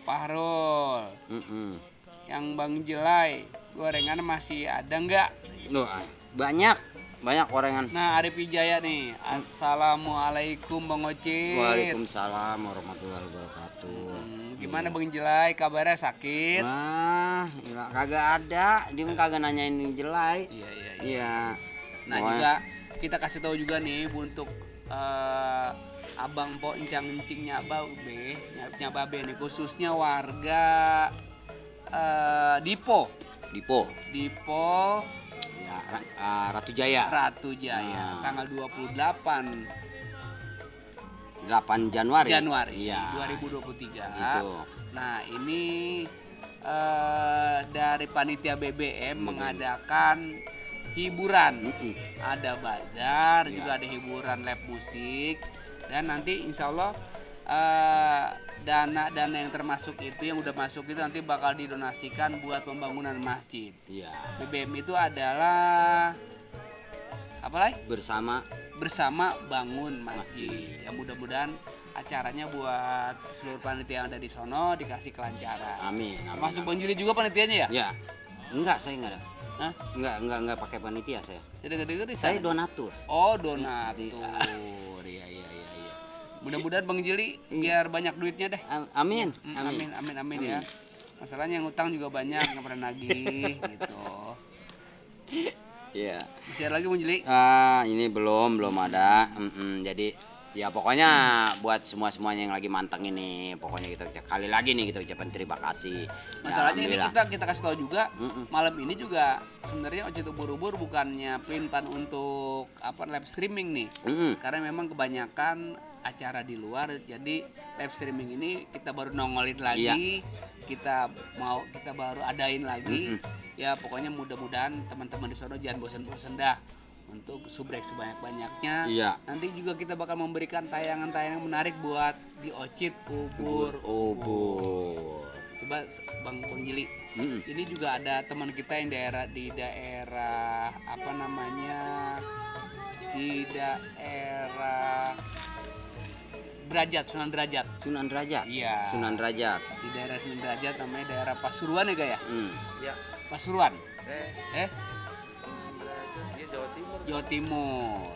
Pahrul. Yang Bang Jelai gorengan masih ada nggak? Loh, banyak gorengan. Nah Arif Wijaya nih. Assalamualaikum Bang Ocit. Waalaikumsalam warahmatullahi wabarakatuh. Gimana Bang Jelai? Kabarnya sakit? Wah, kagak ada. Dia mah kagak nanyain Jelai. Iya. Iya. Nah juga kita kasih tahu juga nih untuk abang po encang-encing nyababe nih khususnya warga Dipo Ya, Ratu Jaya. Tanggal 28 8 Januari. Iya. 2023. Itu. Nah ini dari panitia BBM mengadakan hiburan. Ada bazar, juga ada hiburan live musik, dan nanti insya Allah dana yang termasuk itu yang udah masuk itu nanti bakal didonasikan buat pembangunan masjid. Iya. BBM itu adalah apa lagi? Bersama bangun masjid. Ya mudah-mudahan acaranya buat seluruh panitia yang ada di sono dikasih kelancaran. Amin. Masuk Bang Juli juga panitianya ya? Ya. Enggak, saya enggak ada. Hah? Enggak pakai panitia saya. Dengar-dengar di Saya sana. donatur. Oh, donatur. Iya. Mudah-mudahan Bang Jili biar banyak duitnya deh. Amin. Amin ya. Masalahnya yang utang juga banyak, nggak pernah nagih gitu. Iya. Masih ada lagi Bang Jili? Ini belum ada. Jadi ya pokoknya buat semuanya yang lagi manteng ini, pokoknya kita kali lagi nih kita ucapkan terima kasih. Masalahnya ini Alhamdulillah. kita kasih tahu juga malam ini juga sebenarnya Ocit Ubur-Ubur bukannya plan untuk live streaming nih. Karena memang kebanyakan acara di luar, jadi live streaming ini kita baru nongolin lagi. Iya. Kita baru adain lagi. Ya pokoknya mudah-mudahan teman-teman di sono jangan bosan-bosan dah untuk subrek sebanyak-banyaknya. Iya. Nanti juga kita bakal memberikan tayangan-tayangan menarik buat di Ocit Ubur. Coba Bang Jili. Ini juga ada teman kita yang di daerah apa namanya? Di daerah Sunan Derajat. Iya. Sunan Derajat. Di daerah Sunan Derajat namanya daerah Pasuruan ya, Kak ya? Ya. Pasuruan. Dia Jawa Timur. Jawa Timur.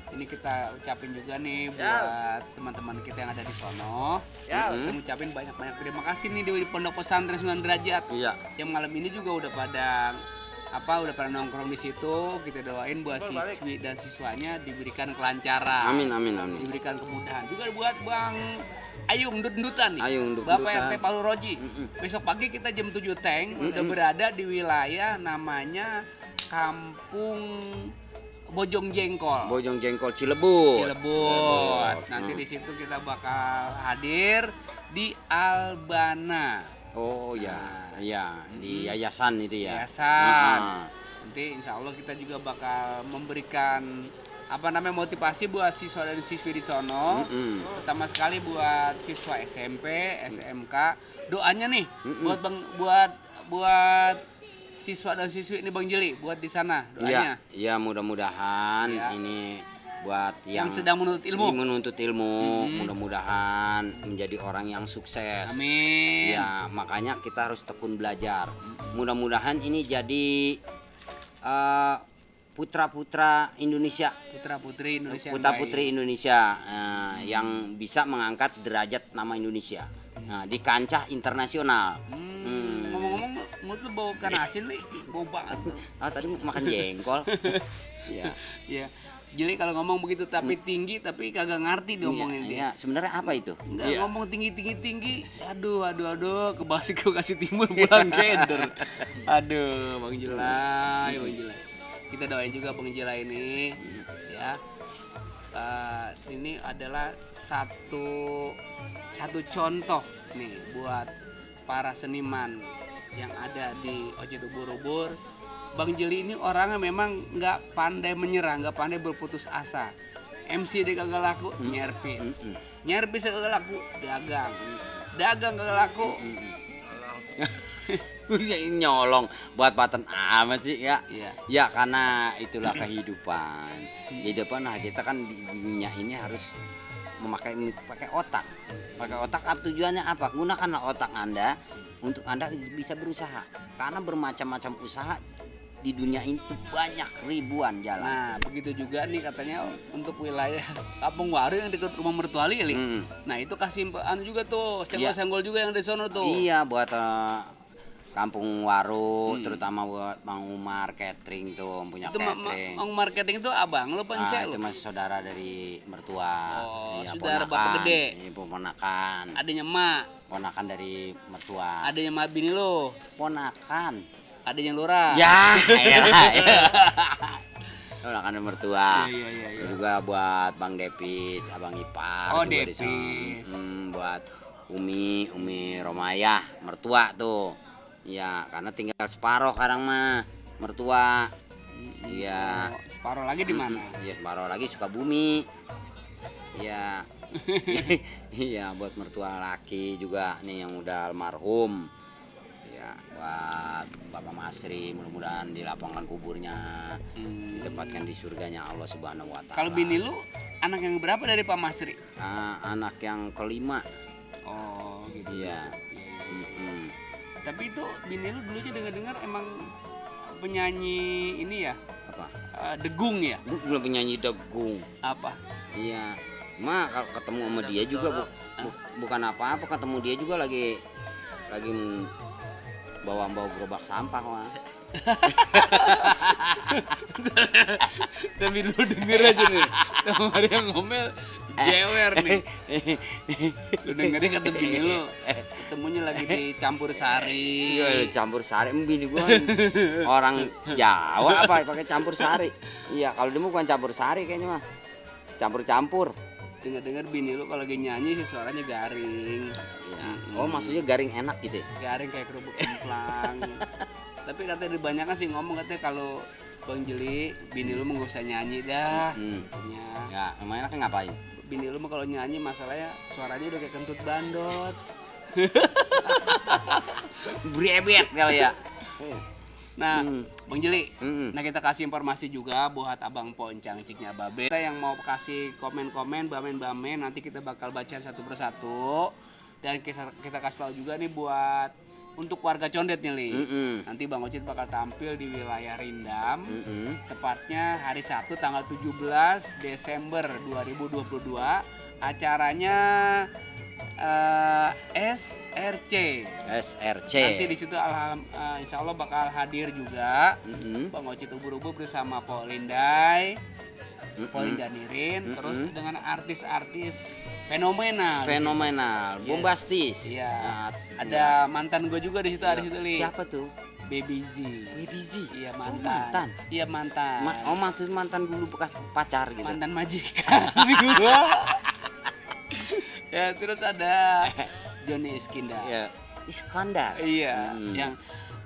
Ini kita ucapin juga nih buat teman-teman kita yang ada di sono. Ya. Kita ucapin banyak-banyak terima kasih nih di Pondok Pesantren Sunan Derajat. Iya. Yang malam ini juga udah pada udah pernah nongkrong di situ. Kita doain buat siswi dan siswanya diberikan kelancaran. Amin, amin, amin. Diberikan kemudahan. Juga buat Bang Ayu ndut-ndutan nih. Ayu ndut-ndutan. Bapak RT Palu Roji. Besok pagi kita jam 7 Teng udah berada di wilayah namanya Kampung Bojong Jengkol. Bojong Jengkol Cilebut. Cilebut. Nanti di situ kita bakal hadir di Albana. Oh ya, ya di yayasan itu ya. Yayasan. Nanti insya Allah kita juga bakal memberikan motivasi buat siswa dan siswi di sono. Pertama sekali buat siswa SMP, SMK. Doanya nih buat siswa dan siswi ini Bang Jeli, buat di sana doanya. Iya, mudah-mudahan ini buat yang sedang menuntut ilmu. Mudah-mudahan menjadi orang yang sukses. Amin. Ya, makanya kita harus tekun belajar. Mudah-mudahan ini jadi putra-putra Indonesia. Putra-putri Indonesia. Putra-putri Indonesia yang bisa mengangkat derajat nama Indonesia di kancah internasional. Ngomong-ngomong, mulut lu bau ikan asin nih, bau banget. Tadi makan jengkol. Iya. Iya. Jadi kalau ngomong begitu tapi tinggi tapi kagak ngerti diomongin dia. Iya, sebenarnya apa itu? Nggak ngomong tinggi. Aduh, kebasi gue kasih timbul pulang keder. Aduh, Bang Jelai. Kita doain juga Bang Jelai ini ya. Ini adalah satu contoh nih buat para seniman yang ada di Ocit Ubur-Ubur. Bang Jeli ini orangnya memang nggak pandai menyerah, nggak pandai berputus asa. MC dia kagak laku, nyerpis kagak laku, dagang kagak laku. Nyolong buat paten amat sih ya. Iya. Ya karena itulah kehidupan. Kehidupan kita kan di dunia ini harus pakai otak. Pakai otak tujuannya apa? Gunakanlah otak Anda untuk Anda bisa berusaha. Karena bermacam-macam usaha di dunia ini banyak ribuan jalan. Nah, begitu juga nih katanya untuk wilayah Kampung Waru yang dekat rumah mertuali ya, Li. Nah, itu kasih juga tuh, senggol-senggol juga yang di sono tuh. Iya, buat Kampung Waru, terutama buat Bang Umar Catering tuh, punya itu catering. Bang Umar Catering itu abang lu pencet Itu masih saudara dari mertua. Oh, ya, saudara bapak gede. Iya, ponakan. Adanya emak. Ponakan dari mertua. Adanya emak bini lu. Ponakan. Adanya lurah. Ya, ponakan dari mertua. Iya. Juga buat Bang Depis, Abang Ipar. Oh, juga Depis. Buat Umi Romayah, mertua tuh. Ya, karena tinggal separoh sekarang mah mertua. Iya. Separoh lagi di mana? Iya, separoh lagi Sukabumi. Iya. Iya, buat mertua laki juga nih yang udah almarhum. Ya, buat Bapak Masri, mudah-mudahan dilapangkan kuburnya, ditempatkan di surganya Allah Subhanahu wa taala. Kalau bini lu anak yang berapa dari Pak Masri? Anak yang kelima. Oh, gitu. Iya. Tapi itu bini lu dulunya dengar emang penyanyi ini ya? Apa? Degung ya? Belum penyanyi Degung. Apa? Iya. Kalau ketemu sama dia juga bukan apa-apa, ketemu dia juga lagi bawa gerobak sampah, wah. Tapi lu denger aja nih, kemarin yang ngomel jewer nih. Lu dengerin kata bini lu, ketemunya lagi di Campur Sari. Iya, Campur Sari, bini gua orang Jawa apa pakai Campur Sari. Iya, kalau dia bukan Campur Sari kayaknya mah. Campur-campur. Dengar-dengar bini lu kalau lagi nyanyi sih suaranya garing. Ya. Oh, maksudnya garing enak gitu. Garing kayak kerupuk kemplang. Tapi katanya kebanyakan sih ngomong katanya kalau Bang Jeli, bini lu mah gak usah nyanyi dah. Katanya. Ya, emang enaknya ngapain? Bini lu mah kalau nyanyi masalahnya suaranya udah kayak kentut bandot. Brebet kali ya. Nah, Bang Jeli, nah kita kasih informasi juga buat Abang Poncang Ciknya Babe. Kita yang mau kasih komen-komen, bamen-bamen, nanti kita bakal bacain satu persatu. Dan kita kasih tahu juga nih buat untuk warga Condet nih, Li. Nanti Bang Ocit bakal tampil di wilayah Rindam. Tepatnya hari Sabtu tanggal 17 Desember 2022. Acaranya SRC. SRC. Nanti di situ insya Allah bakal hadir juga Mm-mm. Bang Ocit Ubur-Ubur bersama Polindai, Mm-mm. Polindanirin, Mm-mm. terus dengan artis-artis fenomenal. di situ. Fenomenal, Iya. bombastis. Iya. Nah, Ada mantan gue juga di situ, ada di situ, Li. Siapa tuh? Baby Z. Baby Z. Iya, Oh, mantan. mantan. Iya, mantan. Maksud mantan dulu bekas pacar gitu. Mantan majikan gua. Ya, terus ada Johnny Iskandar. Ya. Iskandar. Iya, Hmm. yang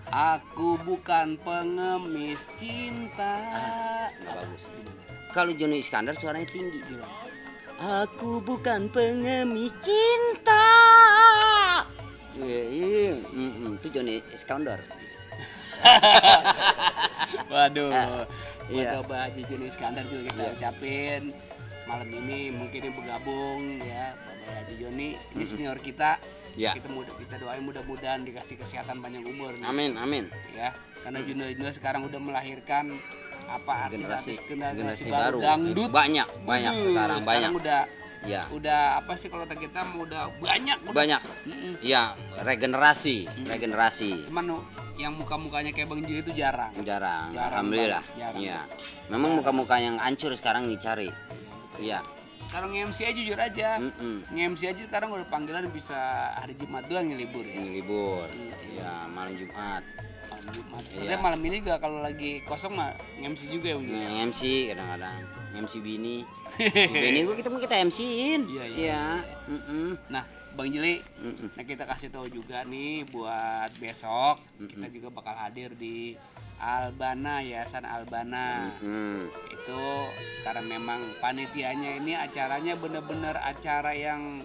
aku bukan pengemis cinta. Nggak bagus. Kalau Johnny Iskandar suaranya tinggi. Gimana? Aku bukan pengemis cinta. Iya, itu Johnny Iskandar. Waduh, iya. buat Bapak Haji Johnny Iskandar juga kita Iya. ucapin malam ini mungkin yang bergabung ya Bapak Haji Johnny ini senior kita. Ya. Kita doain mudah-mudahan dikasih kesehatan panjang umur nih. Amin, amin. Ya, karena junior-junior sekarang udah melahirkan apa Generasi generasi baru. dangdut. Banyak sekarang banyak. udah Ya. udah apa sih kalau kata kita udah banyak. Banyak. Mm-mm. Ya, regenerasi. Cuman yang muka-mukanya kayak Bang Jili itu jarang. Jarang. Jarang Alhamdulillah. banget, jarang. Iya. Memang muka-muka yang hancur sekarang dicari. Iya. Sekarang nge-MC aja jujur aja. Mm-mm. Nge-MC aja sekarang udah panggilan bisa hari Jumat doang yang libur ya. Ini libur. Iya. Ya, malam Jumat. Malam Jumat. Iya. Sebenarnya malam ini juga kalau lagi kosong mah nge-MC juga ya Bang Jili. MC kadang-kadang. MC Bini. Bini gua kita MC-in. Iya, iya. Iya. Mm-mm. Nah, Bang Jili, Mm-mm. nah kita kasih tahu juga nih buat besok kita juga bakal hadir di Albana, Yayasan Albana. Mm. Itu karena memang panitianya ini acaranya bener-bener acara yang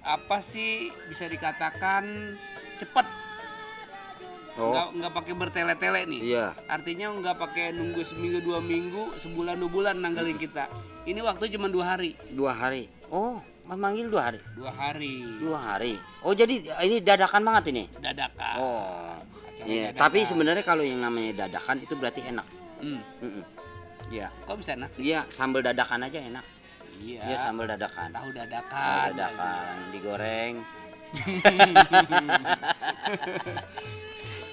apa sih bisa dikatakan cepet, Oh. nggak pakai bertele-tele nih. Iya. Artinya nggak pakai nunggu seminggu 2 minggu, sebulan 2 bulan nanggalin kita. Ini waktu cuma 2 hari. 2 hari. Oh, Mas manggil 2 hari. 2 hari. 2 hari. Oh, jadi ini dadakan banget ini. Dadakan. Oh. Acaranya Iya, dadakan. tapi sebenarnya kalau yang namanya dadakan itu berarti enak. Hmm. Mm-mm. Iya. Kok bisa enak sih? Iya, sambal dadakan aja enak. Iya. Iya, sambal dadakan. Tahu Sambal dadakan. dadakan, digoreng.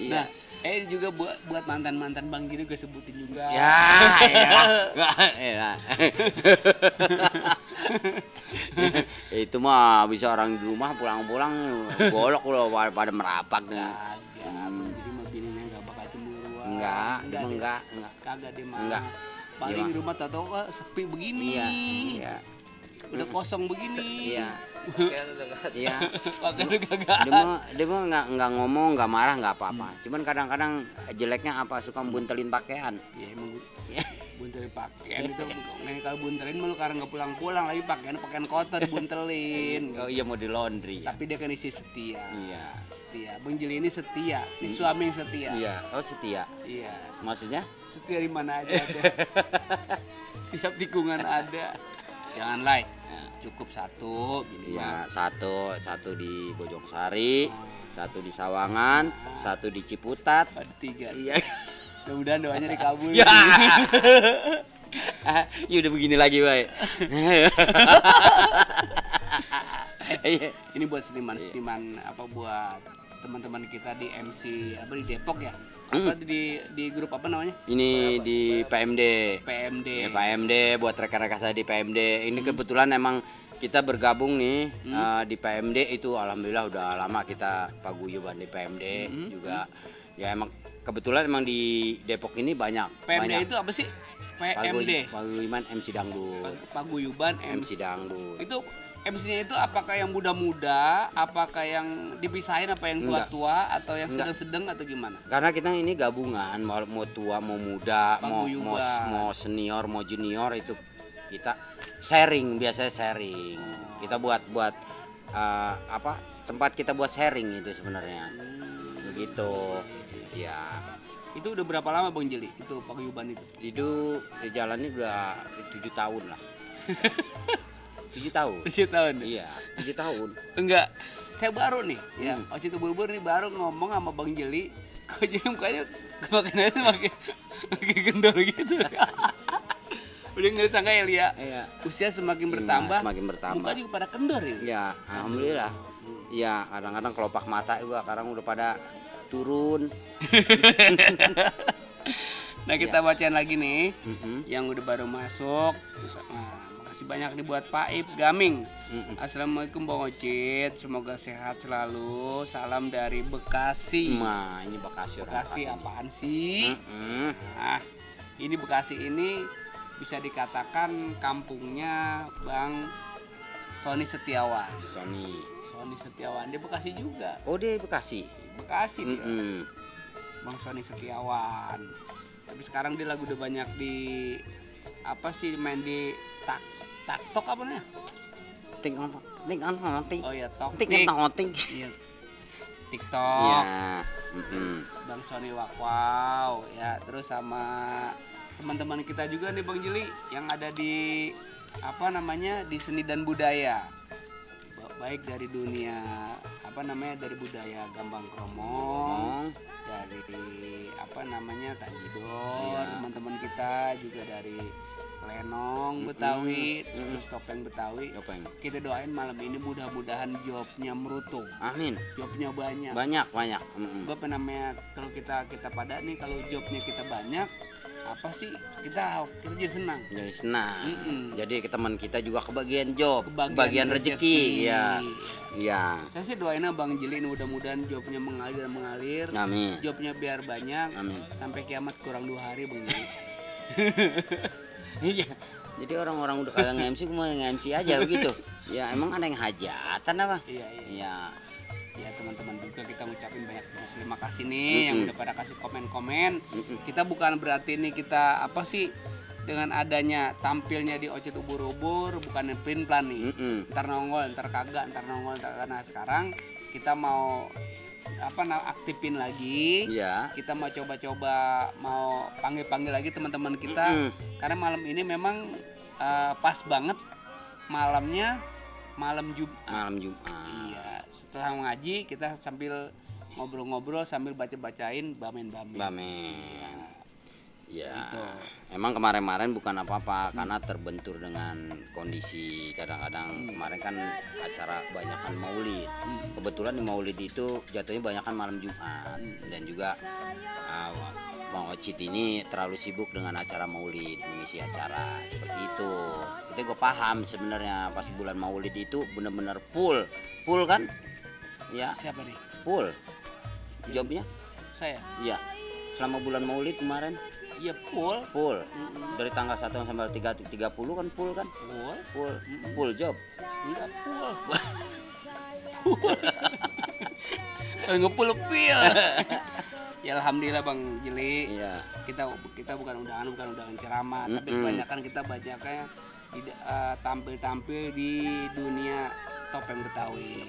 Nah, Iya. juga buat mantan-mantan Bang Giri gue sebutin juga. Ya, elah. Itu mah bisa orang di rumah pulang-pulang bolok loh pada merapak nih. Kagak, jadi mah bininya enggak bakal cemburuan. Enggak, dia mah deh. enggak. Kagak dia mah. Enggak. Paling Dia di rumah tahu kok sepi begini. Iya, iya. Udah kosong begini. Iya. Pakaian udah nggak ada. Iya. Pakai udah kagak. Dia mah nggak ngomong, nggak marah, nggak apa-apa. Cuman kadang-kadang jeleknya apa suka buntelin pakaian. Ya emang buntelin pakaian itu kalau buntelin malu karena nggak pulang-pulang lagi pakaian kotor buntelin. Oh iya, mau di laundry. Ya? Tapi dia kan isi setia. Iya. Setia. Bang Jili ini setia. Ini suami yang setia. Iya. Oh, setia. Iya. Maksudnya? Setia di mana aja ada. Tiap tikungan ada. Jangan like. Nah, cukup satu gini Iya, satu di Bojongsari, satu di Sawangan, satu di Ciputat. ada 3. Iya. Mudah-mudahan doanya dikabulin. Ya. Ya udah begini lagi, Bay. Iya. Ini buat seniman-seniman apa buat teman-teman kita di MC apa di Depok ya? Apa di grup apa namanya? Ini di PMD. PMD. Ya, PMD buat rekan-rekan saya di PMD. Ini kebetulan emang kita bergabung nih di PMD itu alhamdulillah udah lama kita paguyuban di PMD juga. Ya emang kebetulan emang di Depok ini banyak. PMD itu apa sih? PMD. Paguyuban MC Dangdut. Paguyuban MC Dangdut. Itu MC-nya itu apakah yang muda-muda, apakah yang dipisahin, apa yang Enggak. tua-tua atau yang Enggak. sedang-sedang atau gimana? Karena kita ini gabungan mau tua mau muda Paguyuban. mau senior mau junior itu kita sharing, biasanya sharing. Kita buat apa tempat kita buat sharing itu sebenarnya begitu ya. Itu udah berapa lama Bang Jeli itu paguyuban itu? Itu jalannya udah 7 tahun lah. 7 tahun. 7 tahun. Iya, 7 tahun. Enggak, saya baru nih, ya. Ocit Ubur-Ubur nih baru ngomong sama Bang Jeli, kok jadi mukanya makin aja makin kendor gitu. Udah nggak sangka ya Lia. Iya. Usia semakin Iya, bertambah. semakin bertambah. Muka juga pada kendor ini. Ya, alhamdulillah. Ya, kadang-kadang kelopak mata juga sekarang udah pada turun. Nah kita bacain lagi nih Mhm. yang udah baru masuk. Nah, makasih banyak nih buat Pak Ip Gaming. Mhm. Assalamualaikum Bang Ocit, semoga sehat selalu. Salam dari Bekasi. Nah, ini Bekasi orang Bekasi Bekasi. apaan sih? Mhm. Nah, ini Bekasi ini bisa dikatakan kampungnya Bang Sony Setiawan. Sony Setiawan dia Bekasi juga. Oh, dia Bekasi. Bekasi dia. Mhm. Bang Sony Setiawan. Tapi sekarang dia lagu udah banyak di apa sih main di TikTok apa namanya? Ting Oh ya Tok. Iya. TikTok. Ya. Mhm. Bang Sony Wakwau ya, terus sama teman-teman kita juga nih Bang Jili yang ada di apa namanya di seni dan budaya. Baik dari dunia apa namanya dari budaya Gambang Kromong, dari apa namanya Tanjidor, Iya. teman-teman kita juga dari Lenong Betawi, terus topeng Betawi. Topeng. Kita doain malam ini mudah-mudahan jobnya merutung, Amin. jobnya banyak. Banyak. Mhm. Apa namanya kalau kita pada nih kalau jobnya kita banyak apa sih kita jadi senang. Jadi senang. Mm-mm. Jadi ke teman kita juga kebagian job, Kebagian kebagian rezeki. Ya. rezeki. Ya. Saya sih doain Bang Jili ini mudah-mudahan jobnya mengalir dan mengalir, Amin. jobnya biar banyak Amin. sampai kiamat kurang 2 hari Bang Jili. Iya. Jadi orang-orang udah kagak nge-MC, gue mau nge-MC aja begitu. Ya emang ada yang hajatan apa? Iya. Ya. Ya teman-teman juga kita ngucapin banyak terima kasih nih yang udah pada kasih komen-komen. Kita bukan berarti nih kita apa sih dengan adanya tampilnya di Ocit Ubur-Ubur bukan plan plan nih. Ntar nongol, ntar kagak, ntar nongol, ntar karena sekarang kita mau aktifin lagi. Iya. Kita mau coba-coba mau panggil-panggil lagi teman-teman kita karena malam ini memang pas banget malamnya malam Jumat. Malam Jumat. Iya, setelah ngaji kita sambil ngobrol-ngobrol sambil baca-bacain bamen-bamen. Bamen. Ya. Gitu. Emang kemarin-kemarin bukan apa-apa karena terbentur dengan kondisi kadang-kadang kemarin kan acara kebanyakan maulid. Kebetulan di maulid itu jatuhnya banyakan malam Jumat dan juga Bang Ocit ini terlalu sibuk dengan acara maulid, mengisi acara seperti itu. Itu gue paham sebenarnya pas bulan maulid itu benar-benar full kan? Ya, Siapa nih? full. Jobnya? Saya. Iya. Selama bulan maulid kemarin Iya full. full. Dari tanggal 1 sampai 30 kan full kan? Full. Full job. Enggak full. Ngepul pil. Ya alhamdulillah Bang Jili. Iya. Kita bukan undangan ceramah, tapi kebanyakan kita banyaknya tampil-tampil di dunia topeng Betawi.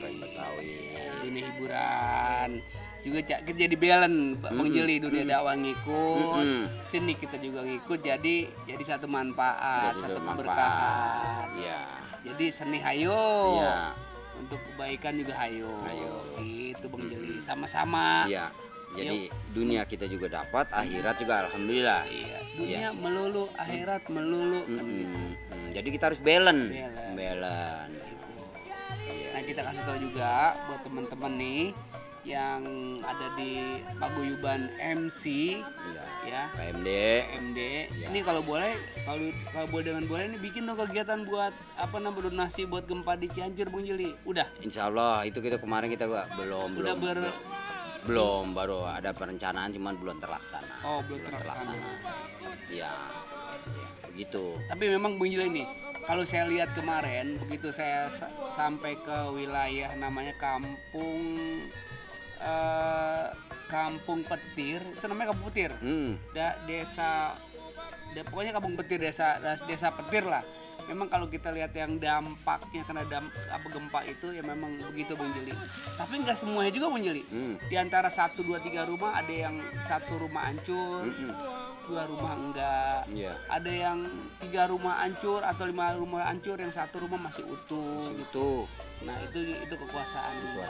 Dunia hiburan. Juga kita jadi balance Bang Jili, dunia dakwah ngikut, seni kita juga ngikut, jadi satu manfaat, satu keberkahan. Iya. Jadi seni hayo. Iya. Untuk kebaikan juga hayo. Hayo. Gitu Bang Jili, sama-sama. Iya. Jadi dunia kita juga dapat, akhirat juga alhamdulillah. Iya, dunia melulu, akhirat melulu. Jadi kita harus balance. Balance. Gitu. Nah kita kasih tahu juga buat teman-teman nih yang ada di paguyuban MC, ya, PMD. Ini kalau boleh dengan boleh ini bikin dong kegiatan buat donasi buat gempa di Cianjur Bang Jili. Udah. Insya Allah itu kemarin kita gua belum baru ada perencanaan cuman belum terlaksana. Oh, belum terlaksana. Iya. Begitu. Tapi memang Bang Jili nih, kalau saya lihat kemarin begitu saya sampai ke wilayah namanya Kampung Petir, itu namanya Kampung Petir. Pokoknya Kampung Petir, desa Petir lah. Memang kalau kita lihat yang dampaknya karena gempa itu ya memang begitu Bang Jili. Tapi nggak semuanya juga Bang Jili. Di antara 1, 2, 3 rumah ada yang 1 rumah hancur, 2 rumah enggak. Ada yang 3 rumah hancur atau 5 rumah hancur, yang 1 rumah masih utuh gitu. Nah itu kekuasaan Allah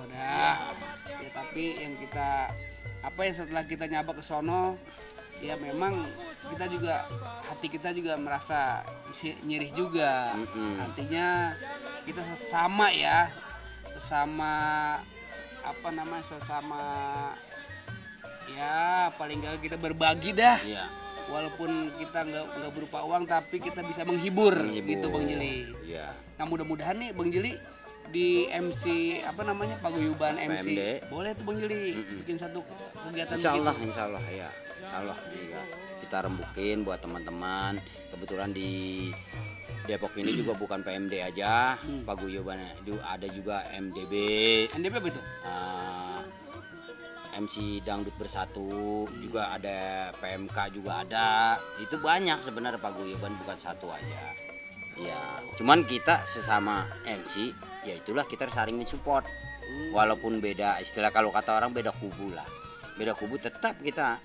dah. Ya tapi yang kita setelah kita nyaba ke sono ya memang kita juga hati kita juga merasa nyirih juga. Artinya kita sesama ya, sesama apa namanya, sesama ya paling nggak kita berbagi dah. Iya. Walaupun kita nggak berupa uang, tapi kita bisa menghibur. Gitu Bang Jili. Iya. Nah mudah-mudahan nih Bang Jili di MC apa namanya paguyuban MC PMD. boleh tuh Bang Jili bikin satu kegiatan Insya Allah begitu. ya. Insya Allah iya. Kita rembukin buat teman-teman. Kebetulan di Depok ini juga bukan PMD aja, paguyuban ada juga MDB. NDP apa itu? MC Dangdut Bersatu juga ada, PMK juga ada. Itu banyak sebenarnya paguyuban, bukan satu aja. Ya, cuman kita sesama MC, ya itulah kita saling mensupport. Walaupun beda istilah, kalau kata orang beda kubu lah. Beda kubu tetap kita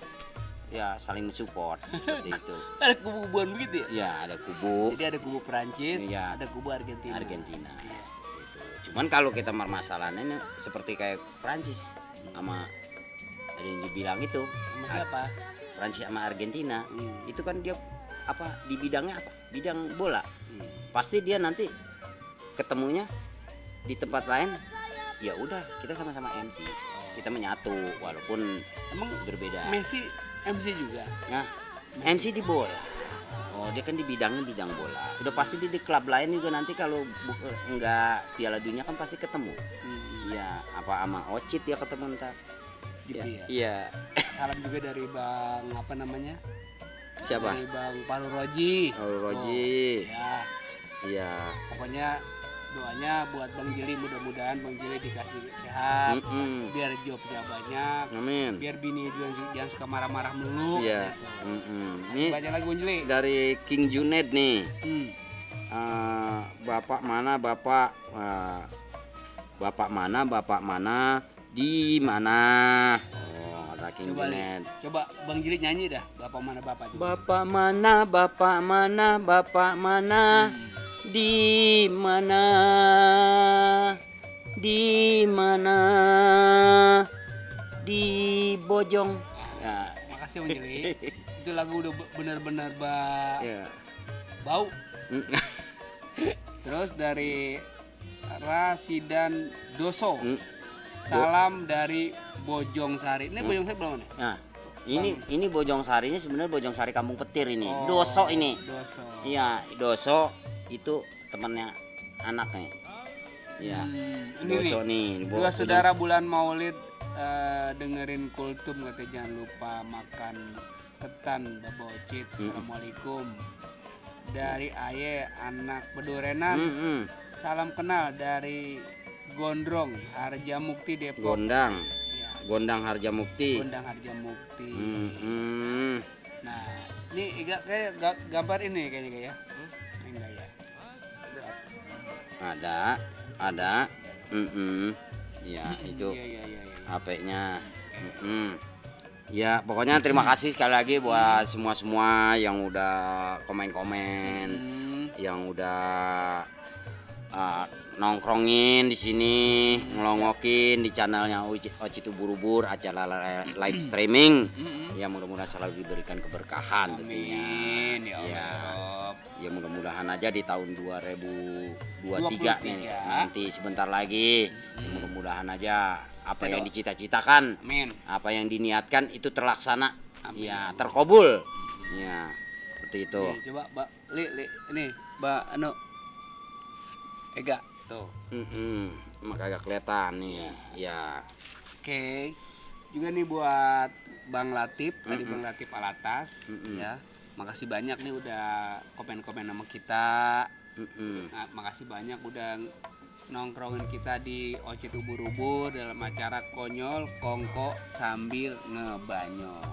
ya saling mensupport seperti itu. Ada kubu-kubuan begitu ya? Ya, ada kubu Jadi ada kubu Perancis, Iya. ada kubu Argentina. Argentina. Gitu. Cuman kalau kita permasalahannya seperti kayak Prancis sama ada yang dibilang itu Sama siapa? Prancis sama Argentina, itu kan dia apa di bidangnya apa? Bidang bola. Pasti dia nanti ketemunya di tempat lain. Ya udah, kita sama-sama MC. Kita menyatu walaupun Emang berbeda. Messi MC juga. Nah, MC di bola. Oh, dia kan di bidang bola. Udah pasti di klub lain juga nanti kalau enggak Piala Dunia kan pasti ketemu. Iya, apa sama Ocit dia ketemu ntar. Gitu ya. Iya. Salam juga dari Bang apa namanya? Siapa? Dari Bang Palu Roji. Palu Roji. Tuh, ya. Iya. Pokoknya doanya buat Bang Jili, mudah-mudahan Bang Jili dikasih sehat, biar jobnya banyak, Amin. biar bini jangan suka marah-marah melulu. Iya. Gitu. Ini Baca lagi Bang Jili. dari King Junaid nih. Bapak mana bapak? Bapak mana bapak mana? Di mana? Oh, kata King Coba, Junaid. coba Bang Jili nyanyi dah. Bapak mana bapak? Coba. Bapak mana bapak mana bapak mana? Di mana? Di mana? Di Bojong. Ya. Makasih Bang Jili. Itu lagu udah benar-benar Ya. bau. Terus dari Rasidan Doso. Salam dari Bojong Sari. Ini Bojong Sari belum nih? Nah, ini Bojong Sarinya sebenarnya Bojong Sari Kampung Petir ini. Oh, Doso ini. Doso. Iya, Doso itu temannya anaknya. Iya. Ini Doso nih. Dua saudara bulan Maulid dengerin kultum, katanya jangan lupa makan ketan Bapak Ocit. Assalamualaikum. Dari Aye anak Bedurenan. Salam kenal dari Gondrong Harjamukti Depok. Gondang. Ya, Gondang Harjamukti. Gondang Harjamukti. Nah, ini kayak gambar ini kayaknya ya. Enggak ya. Ada. Ya, itu Iya. HP-nya. Ya, pokoknya terima kasih sekali lagi buat semua yang udah komen-komen, yang udah nongkrongin di sini, ngelongokin di channelnya Ocit Ubur-Ubur, acara live streaming. Ya mudah-mudahan selalu diberikan keberkahan tentunya. Amin ya Allah. Ya. Ya mudah-mudahan aja di tahun 2023 nih, nanti sebentar lagi. Ya, mudah-mudahan aja apa yang dicita-citakan, Amin. apa yang diniatkan itu terlaksana. Amin. Ya, terkabul. Ya, seperti itu. Nih, coba Mbak Li ini Mbak Ega tuh. Maka agak kelihatan nih ya. Oke. Juga nih buat Bang Latif, tadi Bang Latif Alatas ya. Makasih banyak nih udah komen-komen sama kita. Nah, makasih banyak udah nongkrongin kita di Ocit Ubur-Ubur dalam acara konyol kongko sambil ngebanyol.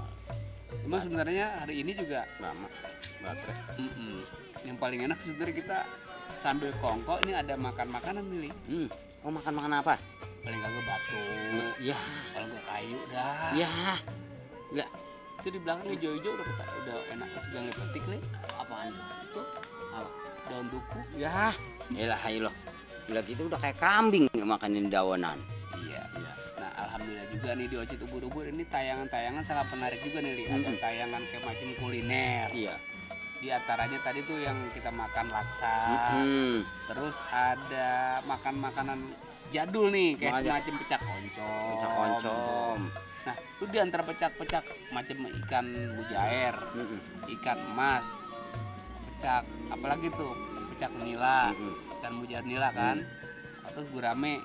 Cuma sebenarnya hari ini juga Lama baterai. yang paling enak sebenarnya kita sambil kongko ini ada makan-makanan nih. Oh, makan apa? Paling kagak batu, Ya. kalau nggak kayu dah. Ya. Ya. Itu di belakang hijau-hijau udah enak sedang dipetik nih. Apaan tuh? Apa? Daun duku. Ya. Elah. Gila gitu udah kayak kambing makanin dawanan. Iya. Nah, alhamdulillah alhamdulillah juga nih di Ocit Ubur-Ubur ini tayangan-tayangan sangat menarik juga nih Li. Ada tayangan kayak macam kuliner. Iya. Di antaranya tadi tuh yang kita makan laksa. Terus ada makan-makanan jadul nih kayak semacam pecak oncom. Pecak oncom. Nah, lu di antara pecak-pecak macam ikan mujair, ikan emas, pecak apalagi tuh pecak nila, ikan mujair nila kan, atau gurame.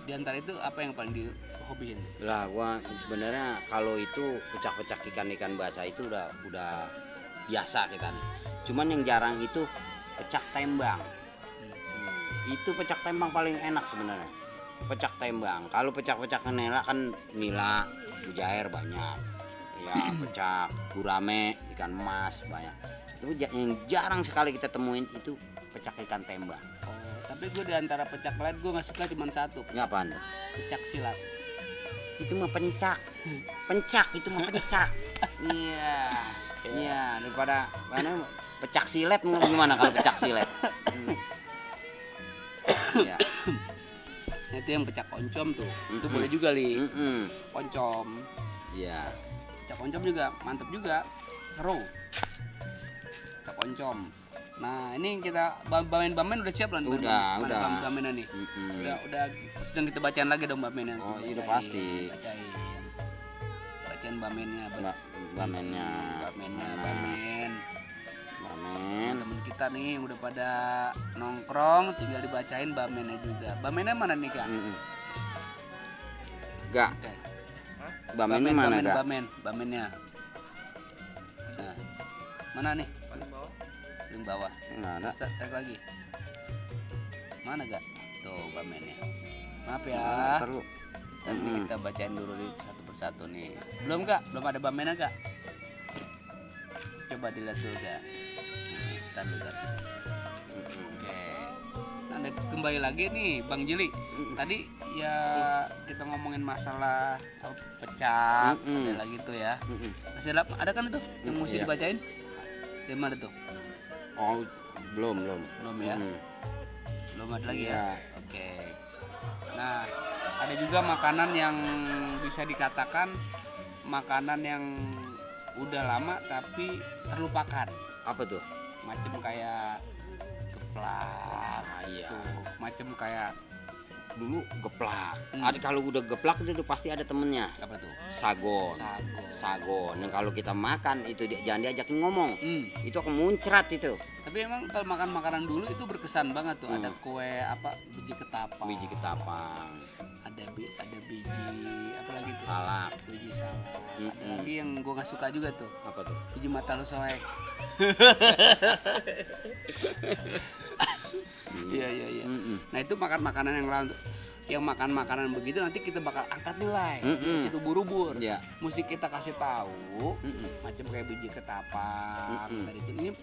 Di antara itu apa yang paling dihobiin? Lah gua sebenarnya kalau itu pecak-pecak ikan-ikan basah itu udah biasa kita nih. Cuman yang jarang itu pecak tembang. Itu pecak tembang paling enak sebenarnya. Pecak tembang. Kalau pecak-pecak nila kan nila, mujair banyak. Ya, pecak gurame, ikan emas banyak. Itu yang jarang sekali kita temuin itu pecak ikan tembang. Oh, tapi gue di antara pecak lain gue nggak suka cuma satu. Ngapain? Pecak silat. Itu mah pencak. Pencak itu mah pencak. Iya. Iya, daripada mana pecak silet gimana kalau pecak silet? Iya. Nah, itu yang pecak oncom tuh. Itu boleh juga Li. Oncom. Iya. Pecak oncom juga mantep juga. Seru. Pecak oncom. Nah, ini kita bamen udah siap lah. Udah. Bamenan nih. Udah sedang kita bacain lagi dong bamenan. Oh, itu pasti. Bacain bamennya. Bamennya. Bamen. Temen kita nih udah pada nongkrong, tinggal dibacain bamennya juga. Bamennya mana nih Kak? Gak. Oke. Bamennya mana gak? Bamennya. Nah, mana nih? Paling bawah. Nggak ada. Terus tarik lagi. Mana gak? Tuh bamennya. Maaf ya. Terus. Tapi kita bacain dulu satu persatu nih. Belum Kak? Belum ada bamennya Kak? Coba dilihat dulu Kak. Ntar dulu Kak. Oke. Nah, kembali lagi nih Bang Jili. Tadi ya kita ngomongin masalah pecak, ada lagi tuh ya. Masih ada kan itu yang mesti dibacain? Di mana tuh? Oh, belum Ya. Belum ada lagi ya. Oke. Nah, ada juga makanan yang bisa dikatakan makanan yang udah lama tapi terlupakan. Apa tuh? Macem kayak geplak. Iya. Tuh, macem kayak Dulu geplak. Ada kalau udah geplak itu pasti ada temennya. apa tuh? Sagon. Yang kalau kita makan itu jangan diajakin ngomong. Itu akan muncrat itu. Tapi emang kalau makan makanan dulu itu berkesan banget tuh. Ada kue apa biji ketapang. Ada biji apa lagi tuh? Salak. Biji salak. Ada lagi yang gua nggak suka juga tuh. Apa tuh? Biji mata lu soek. Iya. Nah itu makan makanan yang lain tuh. Yang makan makanan begitu nanti kita bakal angkat nilai. Itu ubur-ubur. Iya. Mesti kita kasih tahu macam kayak biji ketapang tadi itu.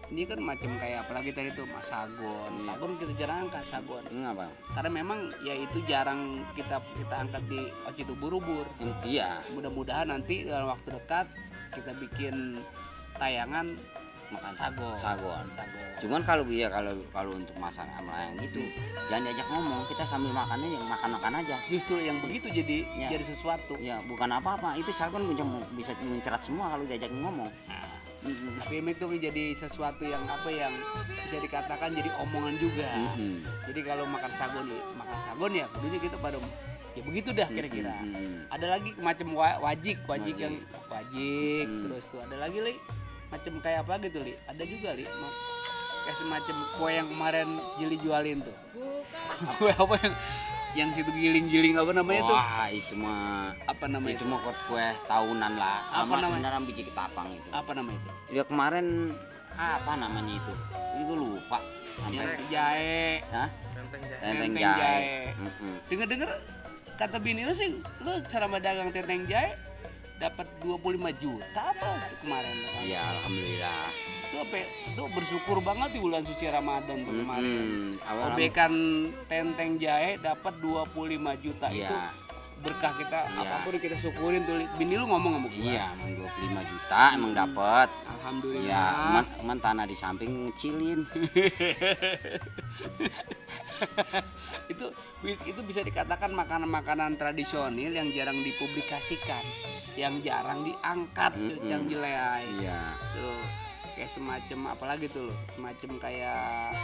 Ini kan macam kayak apalagi tadi itu mas sagon. Sagon kita jarang angkat sagon. Ngapa? Karena memang ya itu jarang kita angkat di Ocit Ubur-Ubur. Iya. Mudah-mudahan nanti dalam waktu dekat kita bikin tayangan makan sagon. Cuman kalau untuk masalah yang gitu jangan diajak ngomong, kita sambil makannya yang makan aja. Justru yang begitu jadi sesuatu. Ya bukan apa-apa, itu sagon bisa mencerat semua kalau diajak ngomong. Tapi itu menjadi sesuatu yang bisa dikatakan jadi omongan juga. Jadi kalau makan sagon ya kudunya kita pada ya begitu dah kira-kira. Ada lagi macam wajik yang wajik. Terus tuh ada lagi macam kayak apa gitu ada juga kayak semacam kue yang kemarin Jili jualin tuh. Kue apa yang situ giling apa namanya tuh? Wah itu mah apa namanya? Itu mah kue tahunan lah, sama sebenarnya biji ketapang itu. Apa namanya itu? Ya kemarin apa namanya itu? Itu lupa. Tenteng jahe. Hah? Tenteng jahe. Dengar kata bini lu sih, lu cara dagang tenteng jahe dapat 25 juta apa kemarin? Iya, alhamdulillah. Itu bersyukur banget di bulan suci Ramadan kemarin. Obekan tenteng jahe dapat 25 juta itu berkah kita. Apapun kita syukurin tuh. Bini lu ngomong sama gua. Iya, emang 25 juta emang dapat. Alhamdulillah. Ya, tanah di samping ngecilin. itu bisa dikatakan makanan-makanan tradisional yang jarang dipublikasikan, yang jarang diangkat tuh Cang Jeleai. Iya. Tuh kayak semacam apalagi tuh loh, semacam kayak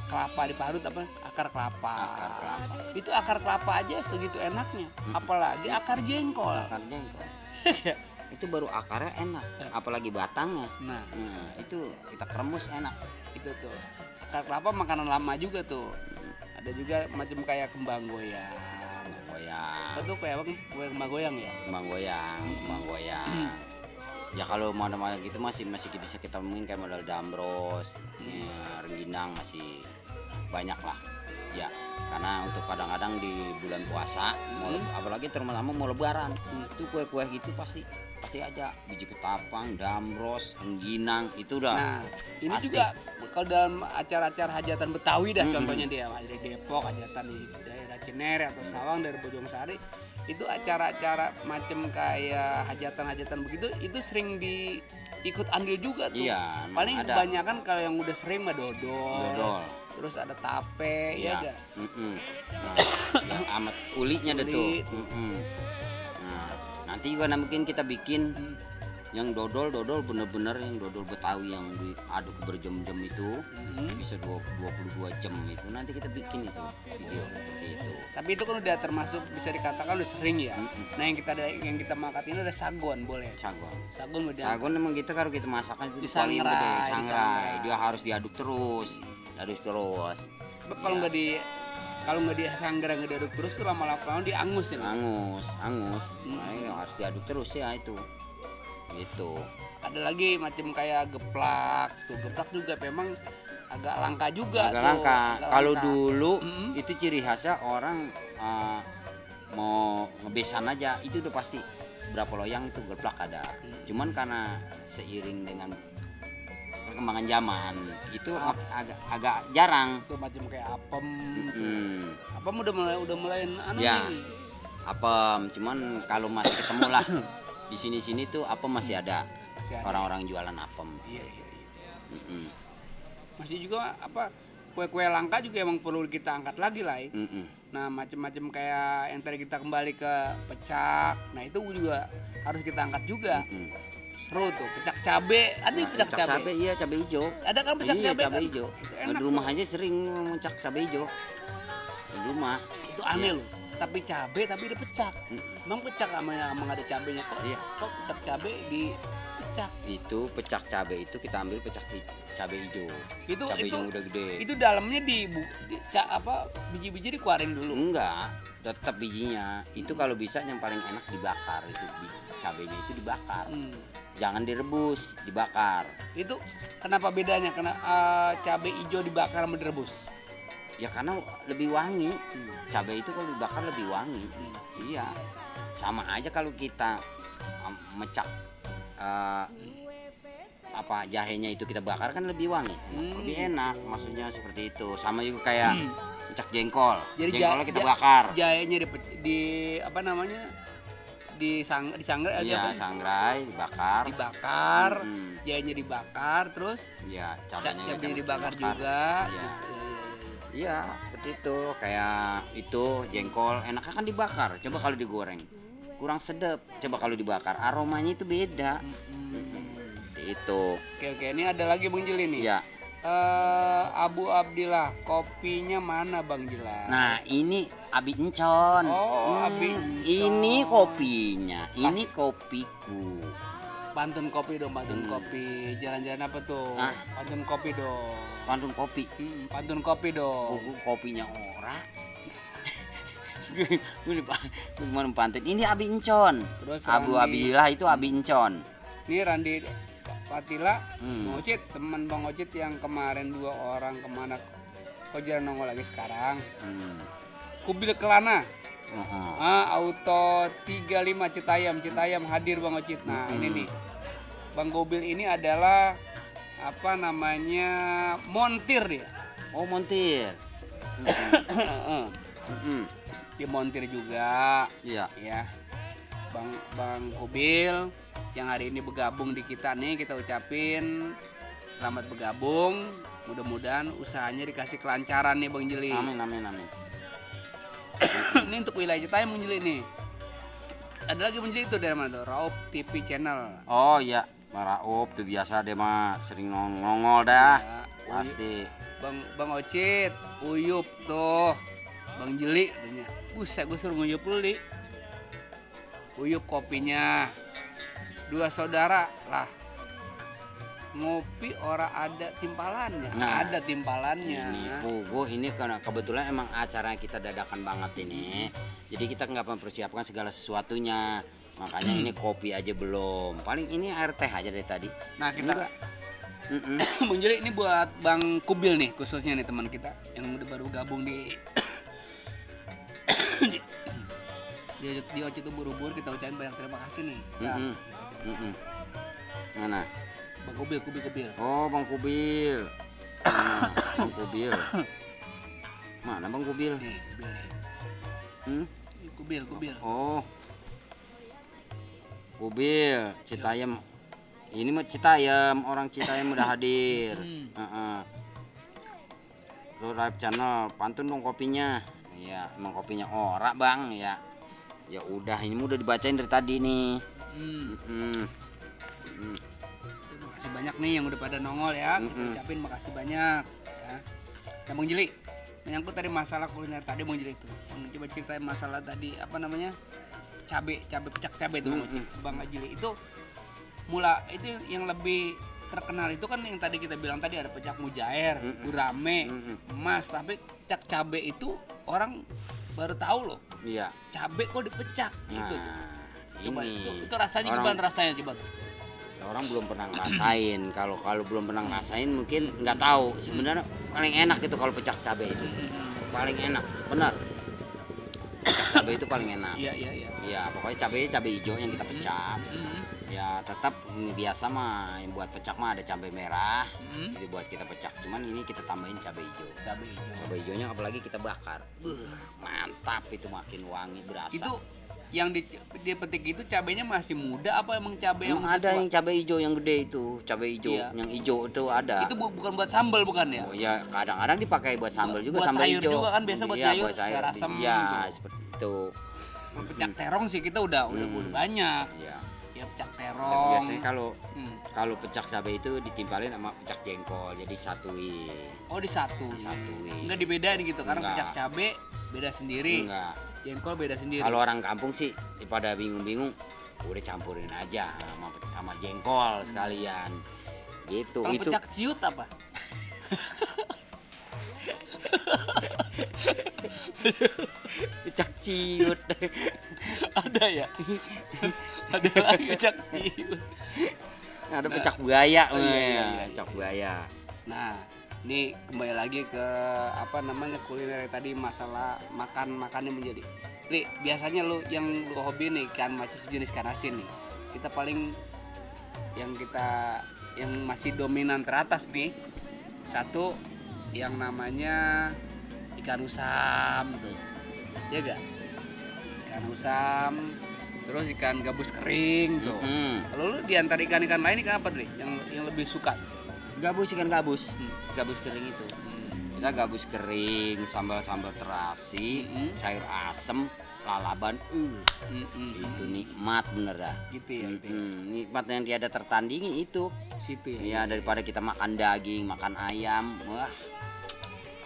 kelapa diparut apa akar kelapa. Itu akar kelapa aja segitu enaknya, apalagi akar jengkol. Akar jengkol. Itu baru akarnya enak, apalagi batangnya. Nah, itu kita kremus enak. itu tuh akar kelapa makanan lama juga tuh. Ada juga macam kayak kembang goyang. Goyang. Apa tuh kayak apa? Kue kembang goyang ya? Kembang goyang. Ya kalau mau gitu masih bisa kita temuin kayak modal dambros, ya, rengginang masih banyak lah. Ya, karena untuk kadang-kadang di bulan puasa, apalagi terutama mau lebaran, itu kue-kue gitu pasti aja biji ketapang, dambros, rengginang itu udah. Nah, ini pasti. juga kalau dalam acara-acara hajatan Betawi dah contohnya dia dari Depok, hajatan di daerah Cinere atau Sawang dari Bojongsari, itu acara-acara macam kayak hajatan-hajatan begitu itu sering ikut andil juga tuh. Iya, paling ada. kebanyakan kalau yang udah sering mah dodol. Terus ada tape, ya enggak? Nah, yang amat ulinya deh tuh. Nah, nanti juga mungkin kita bikin yang dodol bener-bener yang dodol Betawi yang diaduk berjam-jam itu bisa 22 jam itu. Nanti kita bikin itu video seperti itu. Tapi itu kan udah termasuk bisa dikatakan udah sering ya. Nah, yang kita makan ini ada sagon, boleh. Sagon udah. Sagon emang gitu kalau kita masakan itu paling Disangrai, gede, sangrai. Dia harus diaduk terus. Sebab kalau nggak disangrai nggak diaduk terus tuh lama-lama diangus ya. Angus. Nah, harus diaduk terus ya itu. Gitu. Ada lagi macam kayak geplak tuh. Geplak juga memang agak langka juga. Agak tuh. langka. Kalau langka. dulu itu ciri khasnya orang mau ngebesan aja itu udah pasti berapa loyang itu geplak ada. Cuman karena seiring dengan perkembangan zaman itu agak jarang. Tuh macam kayak apem. Gitu. Apem udah mulai anu Ya. nih. Apem, cuman kalau masih ketemu lah di sini tuh apem masih ada. Masih ada. Orang-orang jualan apem. Iya. Mm-mm. Masih juga apa kue-kue langka juga emang perlu kita angkat lagi lah. Mm-mm. Nah, macam-macam kayak yang tadi kita kembali ke pecak. Nah, itu juga harus kita angkat juga. Seru tuh, pecak cabe. Ada pecak cabe. Iya, cabe hijau. Ada kan pecak Iya, cabe? cabe Kan? hijau. Itu Nah, enak di rumah tuh. aja sering mencak cabe hijau. Di rumah. Itu aneh loh. Tapi cabe tapi ada pecak. Emang pecak emang ada cabenya kok? Iya. Kok pecak cabe di pecak? Itu pecak cabe itu kita ambil pecak cabe hijau. Itu Cabe hijau yang udah gede. Itu dalamnya biji-biji dikeluarin dulu. Enggak, tetap bijinya. Itu kalau bisa yang paling enak dibakar itu cabenya itu dibakar. Jangan direbus, dibakar. Itu kenapa bedanya? Cabe hijau dibakar sama direbus? Ya karena lebih wangi. Cabai itu kalau dibakar lebih wangi. Iya. Sama aja kalau kita mecak jahenya itu kita bakar kan lebih wangi, lebih enak. Maksudnya seperti itu. Sama juga kayak mecak jengkol. Jadi Jengkolnya kita bakar. Jahenya di apa namanya? Disangrai Iya, sangrai, dibakar. Jahenya dibakar, terus Iya, cabenya dibakar juga. Iya. Gitu. Iya, seperti itu. Kayak itu jengkol enaknya kan dibakar. Coba kalau digoreng kurang sedap. Coba kalau dibakar aromanya itu beda. Itu. Oke, ini ada lagi Bang Jili nih. Iya. Abu Abdillah, kopinya mana Bang Jila? Nah, ini Abi Encon. Oh, Abi Encon. Ini kopinya, ini kopiku. Pantun kopi dong, kopi. Jalan-jalan apa tuh? Pantun kopi dong. Pantun kopi. Pantun kopi dong. Kopinya ora. Gimana pantun? Ini Abi Encon. Terus Abu Abdillah itu Abi Encon. Ini Randi Fatila, Bang Ocit, teman Bang Ocit yang kemarin 2 orang kemana kok jarang nongol lagi sekarang. Kubil Kelana. Auto 35 Citayam hadir Bang Ocit. Nah, ini nih. Bang Gobil ini adalah apa namanya? Montir dia. Oh, montir. Dia montir juga. Iya. Ya. Bang Gobil yang hari ini bergabung di kita nih, kita ucapin selamat bergabung. Mudah-mudahan usahanya dikasih kelancaran nih Bang Jeli. Amin amin amin. Ini untuk wilayah Citayam Bang Jeli nih. Ada lagi Bang Jeli itu dari mana tuh? Raup TV channel. Oh iya, Raup tuh biasa dia mah sering nongol dah. Ya, Pasti. Bang Ocit, Uyup tuh. Bang Jeli katanya. Buset, gue suruh nguyup lu, Li. Uyup kopinya. Dua saudara lah. Ngopi ora ada timpalannya. Nah, ada timpalannya. Ini Pugo ini karena kebetulan emang acara kita dadakan banget ini. Jadi kita nggak mempersiapkan segala sesuatunya. Makanya ini kopi aja belum. Paling ini air teh aja dari tadi. Nah, kita Enggak. Bang Jeli ini buat Bang Kubil nih khususnya nih teman kita yang udah baru gabung di di Ocit Ubur-Ubur, kita ucapin banyak terima kasih nih. Nah, Mana? Bang Kubil. Oh, Bang Kubil. Nah, Bang Kubil. Mana Bang Kubil? Nih, Kubil nih. Hmm? Nih, Kubil. Oh. Kubil, Citayam. Ini mah Citayam, orang Citayam udah hadir. Heeh. Lu live channel, pantun dong kopinya. Iya, emang kopinya ora, Bang, ya. Ya udah, ini udah dibacain dari tadi nih. Terima kasih banyak nih yang udah pada nongol ya. Kita ucapin makasih banyak ya. Nah, Bang Jeli, menyangkut tadi masalah kuliner tadi Bang Jeli itu. Yang coba ceritain masalah tadi apa namanya? Cabe pecak cabe itu Bang Jeli. Itu itu yang lebih terkenal itu kan yang tadi kita bilang tadi ada pecak mujair, gurame, emas, tapi pecak cabe itu orang baru tahu loh. Iya. Cabe kok dipecak gitu tuh. Coba Ini itu rasanya gimana rasanya coba tuh? orang belum pernah ngerasain. Kalau belum pernah ngerasain mungkin nggak tahu. Sebenarnya paling enak itu kalau pecak cabe itu. Paling enak, benar. Pecak cabe itu paling enak. Iya. Iya, pokoknya cabe hijau yang kita pecah. Ya tetap ini biasa mah yang buat pecak mah ada cabai merah. Jadi buat kita pecak. Cuman ini kita tambahin cabai hijau. Cabai hijaunya apalagi kita bakar. Mantap itu, makin wangi berasa. Itu yang dipetik itu cabenya masih muda apa emang cabai yang Emang ada tua? yang cabai hijau yang gede itu, cabai hijau Iya. yang hijau itu ada. Itu bukan buat sambal bukan ya? Oh ya, kadang-kadang dipakai buat sambal juga, buat sambal sayur hijau. juga kan, biasa buat Iya, sayur, sayur asam Iya, gitu. seperti itu. Pecak terong sih kita udah banyak. Iya. Ya pecak Dan terong. biasanya kalau pecak cabai itu ditimpalin sama pecak jengkol, jadi satuin. Oh disatuin. Disatuin. Enggak dibedain gitu karena Enggak. pecak cabe beda sendiri. Enggak. Jengkol beda sendiri. Kalau orang kampung sih pada bingung-bingung, udah campurin aja sama jengkol sekalian. Gitu. kalau Itu pecak ciut apa? pecak ciut. Ada ya? Ada lagi pecak ciut. Ada pecak buaya. iya. Pecak buaya. Nah, ini kembali lagi ke apa namanya kuliner tadi, masalah makannya menjadi. Li, biasanya lu yang lu hobi nih ikan macis jenis ikan asin nih. Kita paling yang masih dominan teratas nih. Satu yang namanya ikan usam tuh. Ya gak? Ikan usam, terus ikan gabus kering tuh. Kalau lu di antara ikan-ikan lain ikan apa tuh, Li? Yang lebih suka? Gabus, ikan gabus. Gabus kering itu. Kita gabus kering, sambal terasi, sayur asem, lalaban. Itu nikmat bener dah. Gitu ya. Gitu ya. Nikmat yang tiada tertandingi itu. Situ ya. Ya daripada kita makan daging, makan ayam. Wah,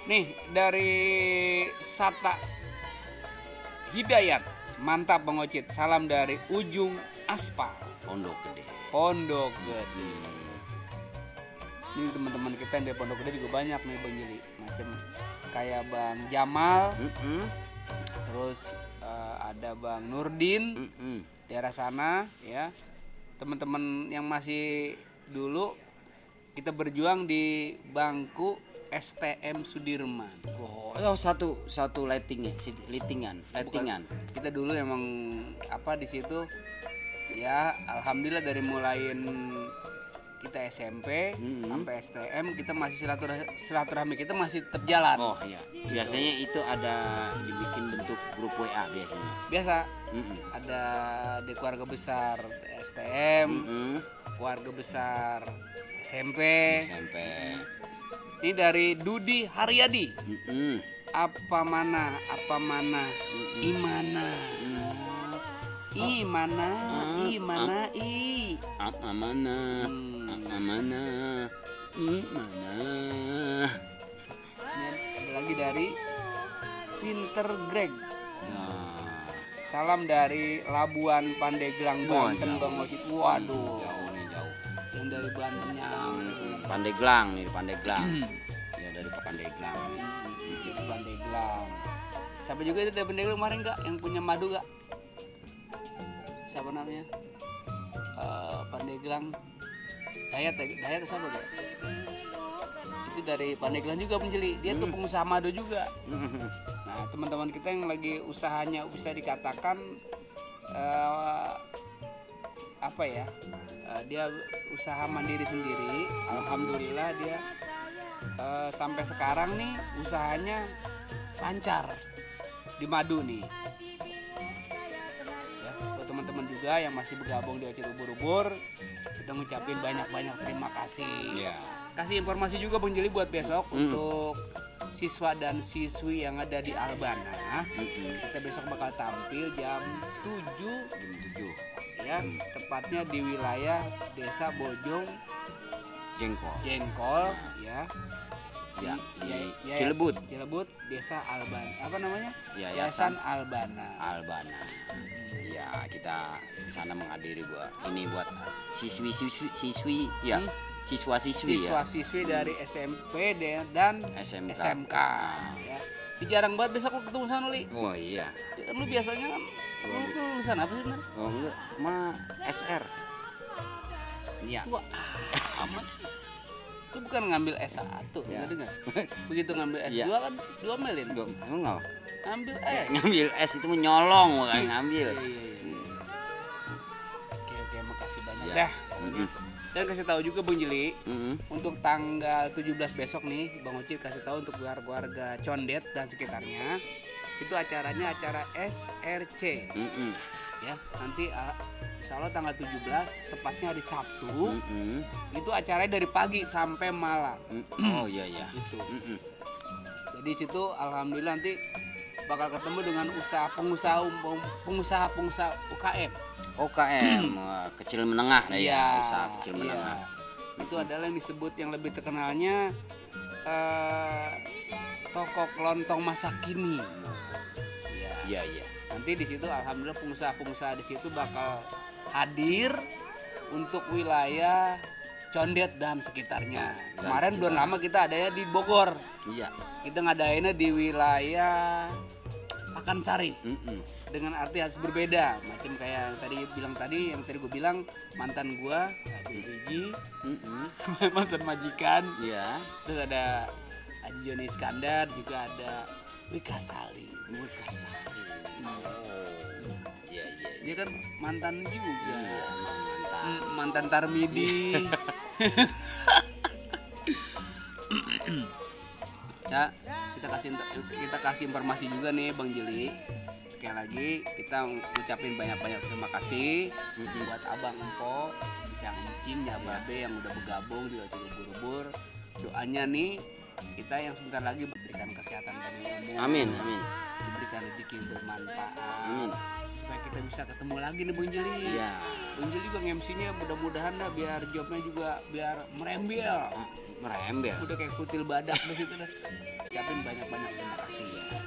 Nih dari Sata Hidayat, mantap Bang Ocit. Salam dari ujung aspal, Pondok Gede. Pondok Gede. Ini teman-teman kita yang dari Pondok Gede juga banyak nih Bang Jeli. Macam kayak Bang Jamal, terus ada Bang Nurdin daerah sana ya. Teman-teman yang masih dulu kita berjuang di bangku STM Sudirman. Oh, satu litingan. Kita dulu emang apa di situ ya, alhamdulillah dari mulain kita SMP sampai STM kita masih silaturahmi kita masih tetap jalan. Oh iya. Biasanya itu ada dibikin bentuk grup WA biasanya. Biasa ada di keluarga besar STM, keluarga besar SMP. Ini dari Dudi Haryadi. Mm-mm. Apa mana imana imana imana i Amana, amana, mana? Ini ada lagi dari Winter Greg. Nah, Salam dari Labuan Pandeglang Banten, jauh. Bang Ojit. Waduh, jauh nih jauh. yang dari Bantennya Pandeglang nih, Pandeglang. Ya dari Pandeglang. itu Pandeglang. Siapa juga itu dari Pandeglang kemarin Kak yang punya madu Kak? Siapa namanya? Pandeglang. Dayat siapa Kak? Itu dari Pandeglang juga penjeli. Dia tuh pengusaha madu juga. Nah, teman-teman kita yang lagi usahanya bisa dikatakan apa ya? Dia usaha mandiri sendiri. Alhamdulillah dia sampai sekarang nih usahanya lancar di madu nih. Ya, buat teman-teman juga yang masih bergabung di Ocit Ubur-Ubur, kita ngucapin banyak-banyak terima kasih. Iya. Kasih informasi juga Bang Jeli buat besok untuk siswa dan siswi yang ada di Albana. Kita besok bakal tampil jam 7 ya, tepatnya di wilayah Desa Bojong Jengkol ya. Ya, Cilebut, Desa Albana. Apa namanya? Yayasan Albana. Albana. Ya, kita di sana menghadiri buat siswi ya. Siswa-siswi ya. Siswa-siswi dari SMP dan SMK. Ya. Ini jarang banget besok lu ketemu sana Li. Oh iya. Lu biasanya kan lu lulusan apa sih bener? Oh enggak, SR. Iya. Tua amat. Lu bukan ngambil S1, Ya. nggak dengar? Begitu ngambil S2 Iya. kan diomelin. Emang enggak? Ngambil S. Ngambil S itu menyolong bukan ngambil. Iya. Oke, makasih banyak Iya. dah. Dan kasih tahu juga Bang Jeli, untuk tanggal 17 besok nih, Bang Ocit kasih tahu untuk warga Condet dan sekitarnya. Itu acaranya acara SRC. Ya, nanti insya Allah tanggal 17 tepatnya hari Sabtu. Itu acaranya dari pagi sampai malam. Oh iya iya. Itu. Jadi situ alhamdulillah nanti bakal ketemu dengan pengusaha UKM. OKM kecil menengah lah ya, Iya, usaha kecil menengah. Itu adalah yang disebut yang lebih terkenalnya toko kelontong masa kini. Iya iya. Nanti di situ alhamdulillah pengusaha-pengusaha di situ bakal hadir untuk wilayah Condet dan sekitarnya. Kemarin belum lama kita adanya di Bogor. Iya. Kita ngadainnya di wilayah Pakansari. Dengan arti harus berbeda, macam kayak yang tadi gue bilang mantan gua Haji Riji, mantan majikan. Iya. Terus ada Haji Joni Iskandar, juga ada Wika Sali. Iya iya. Dia kan mantan juga. Iya, mantap. Mantan Tarmidi. Ya, kita kasih informasi juga nih Bang Jeli. Sekali lagi kita ngucapin banyak-banyak terima kasih buat Abang Empo, Encang Encing, Nyababe yang udah bergabung di Ocit Ubur-Ubur. Doanya nih kita yang sebentar lagi diberikan kesehatan dan umur. Amin. Diberikan rezeki yang bermanfaat. Amin. Supaya kita bisa ketemu lagi nih Bang Jeli. Iya. Bang Jeli juga MC-nya mudah-mudahan dah biar jobnya juga biar merembel. Udah kayak kutil badak di situ dah. Ucapin banyak-banyak terima kasih ya.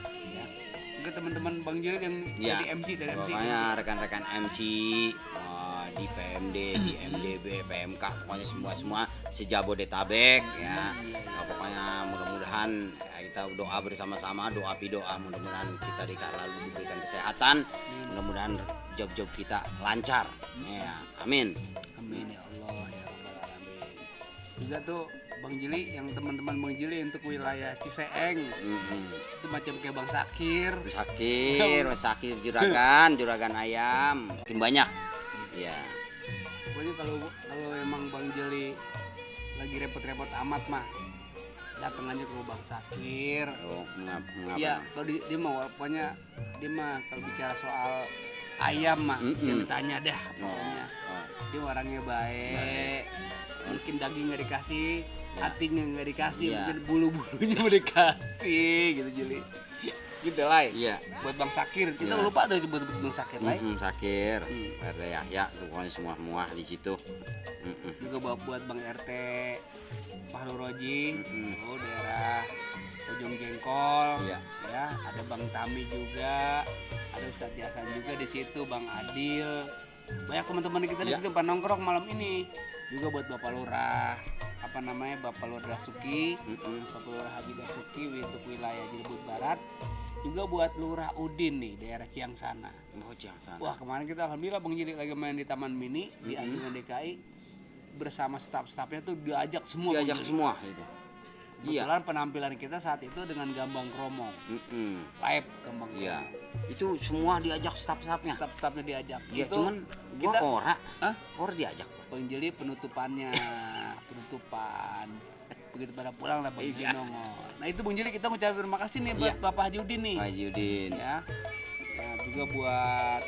Juga teman-teman Bang Jeli yang jadi MC dari MC. Pokoknya rekan-rekan MC di PMD, di MDB, PMK, pokoknya semua sejabodetabek ya. Nah, pokoknya mudah-mudahan ya, kita doa bersama-sama, doa mudah-mudahan kita lalu diberikan kesehatan, mudah-mudahan job-job kita lancar. Ya, amin. Amin ya Allah ya Rabbal Alamin. Juga tuh Bang Jili, yang teman-teman Bang Jili untuk wilayah Ciseeng, itu macam kayak Bang Sakir, juragan ayam, makin banyak. Ya. Pokoknya kalau emang Bang Jili lagi repot-repot amat mah, datang aja ke Bang Sakir. Oh, mengapa? Ya, kalau dia mah pokoknya dia mah kalau bicara soal ayam mah jangan tanya dah pokoknya. Dia orangnya baik. Mungkin daging nggak dikasih, hatinya nggak dikasih, Iya. mungkin bulu-bulunya mau dikasih gitu Juli. Gitu lah. Iya. Buat Bang Sakir, kita Iya. lupa tuh sebut Bang Sakir lah. Sakir, Hmm. RT Yahya, tuh pokoknya semua di situ. Juga buat Bang RT Fahru Roji, Mm-mm. oh, daerah Ujung Jengkol. Iya. Ya, ada Bang Tami juga, ada Ustadz Jasan juga di situ, Bang Adil. Banyak teman-teman kita di Iya. situ pada nongkrong malam ini. Juga buat Bapak Lurah, apa namanya, Bapak Lurah Dasuki, Bapak Lurah Haji Dasuki untuk wilayah Cilebut Barat. Juga buat Lurah Udin nih, daerah Ciangsana. Oh, jangan sana. Wah, kemarin kita alhamdulillah Bang Jili lagi main di Taman Mini di Anjungan DKI bersama staf-stafnya tuh diajak semua. Diajak Bang Jili. semua itu. Iya. Kebetulan penampilan kita saat itu dengan Gambang Kromong, live Gambang Iya. Kromong. Itu semua diajak staf-stafnya. Staf-stafnya diajak. Iya, Itu cuman kita gua Hah? ora diajak. Bang Jili penutupan. Begitu pada pulang lah Bang Jili Iya. nongol. Nah itu Bang Jili kita ngucapin terima kasih nih buat Iya. Bapak Haji Udin nih. Pak Yudin. Ya. Nah, juga buat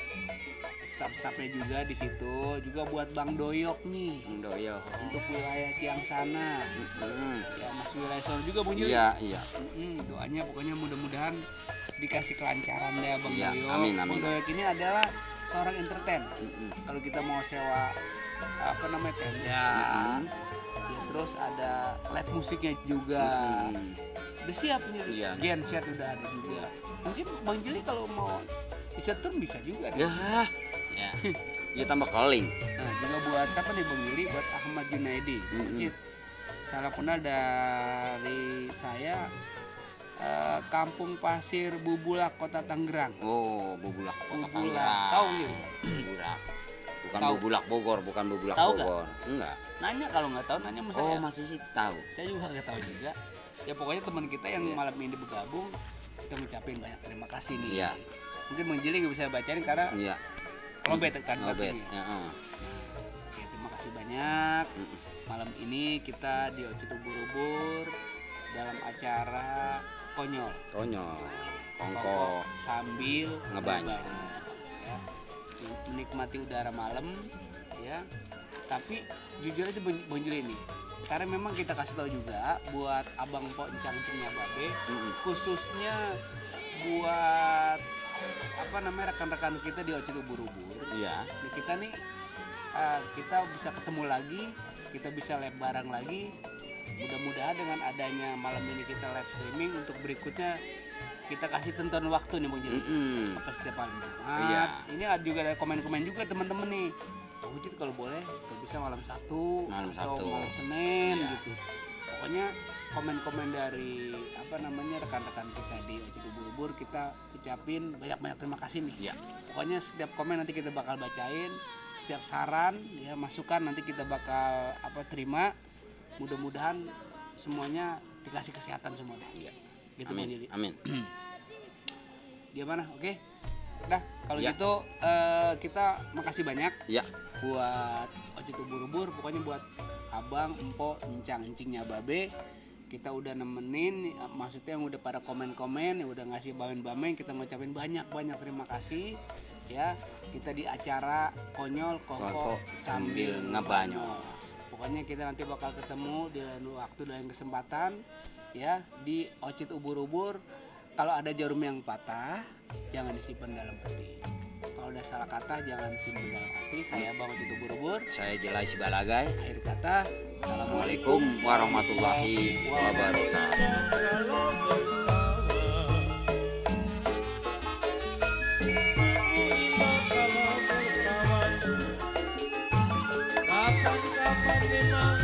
staf-stafnya juga di situ, juga buat Bang Doyok nih Doyo. untuk wilayah Ciangsana. Ya Mas wilayah sono juga Bang Jili. Iya, iya. Doanya pokoknya mudah-mudahan dikasih kelancaran deh Bang Iya, Doyok. amin, Bang amin. Doyok ini adalah seorang entertain. Kalau kita mau sewa apa namanya tenda, ya terus ada live musiknya juga. Udah siap nih, Iya. genset udah ada juga. Mungkin Bang Jili kalau mau disetur bisa juga. Ya. Ya. Ya tambah keling. Nah juga buat siapa nih Bang Jili? Buat Ahmad Junaidi. Cid, salam kenal dari saya, Kampung Pasir Bubulak, Kota Tangerang. Oh, Bubulak. Kota Bubulak, Tangerang. tahu Jili? Bubulak. Bukan Tahu. Bubulak Bogor, bukan Bubulak Tahu nggak? Bogor. Enggak. Nanya kalau nggak tahu nanya sama Oh, saya. masih sih tahu. Saya juga nggak tahu juga. Ya pokoknya teman kita yang Iya. malam ini bergabung, kita ngucapin banyak terima kasih nih. Iya. Mungkin Bang Jili nggak bisa bacain karena Iya. lobet kan Lobet. artinya. Ya, Oke, terima kasih banyak. Malam ini kita di Ocit Ubur-Ubur dalam acara konyol. Konyol. Kongko. Kongko sambil Ngebanyol. ya. Menikmati udara malam ya. Tapi jujur aja Bang Juli ini, karena memang kita kasih tahu juga buat Abang Po Encang-Encingnya Babe, khususnya buat apa namanya rekan-rekan kita di Ocit Ubur-Ubur. Iya. Nah, kita nih kita bisa ketemu lagi, kita bisa live bareng lagi. Mudah-mudahan dengan adanya malam ini kita live streaming, untuk berikutnya kita kasih tentuan waktu nih Bang Jili. Apa setiap malam Jumat. Iya. Ini ada juga ada komen-komen juga teman-teman nih. Bang Ucit kalau boleh kalau bisa malam Sabtu Malam atau Sabtu. malam Senin Iya. gitu. Pokoknya komen-komen dari apa namanya rekan-rekan kita di Ocit Ubur-Ubur kita ucapin banyak-banyak terima kasih nih. Iya. Pokoknya setiap komen nanti kita bakal bacain, setiap saran ya masukan nanti kita bakal terima. Mudah-mudahan semuanya dikasih kesehatan semua deh. Iya. Gitu Bang Amin. Jili. Amin. Gimana? Oke. Dah, kalau Ya. gitu kita makasih banyak Ya. buat Ocit Ubur-Ubur, pokoknya buat Abang, Empok, Encang-Encingnya Babe. Kita udah nemenin, maksudnya yang udah pada komen-komen, yang udah ngasih bamen-bamen, kita ngucapin banyak-banyak terima kasih. Ya, kita di acara Konyol Kongko sambil ngebanyol. Pokoknya kita nanti bakal ketemu di lain waktu dan kesempatan ya di Ocit Ubur-Ubur. Kalau ada jarum yang patah, jangan disimpan dalam hati. Kalau udah salah kata, jangan disimpan dalam hati. Saya Bang Ocit Ubur-Ubur. Saya Jelai Sibalagai. Akhir kata, Assalamualaikum warahmatullahi wabarakatuh. Kapan-kapan memang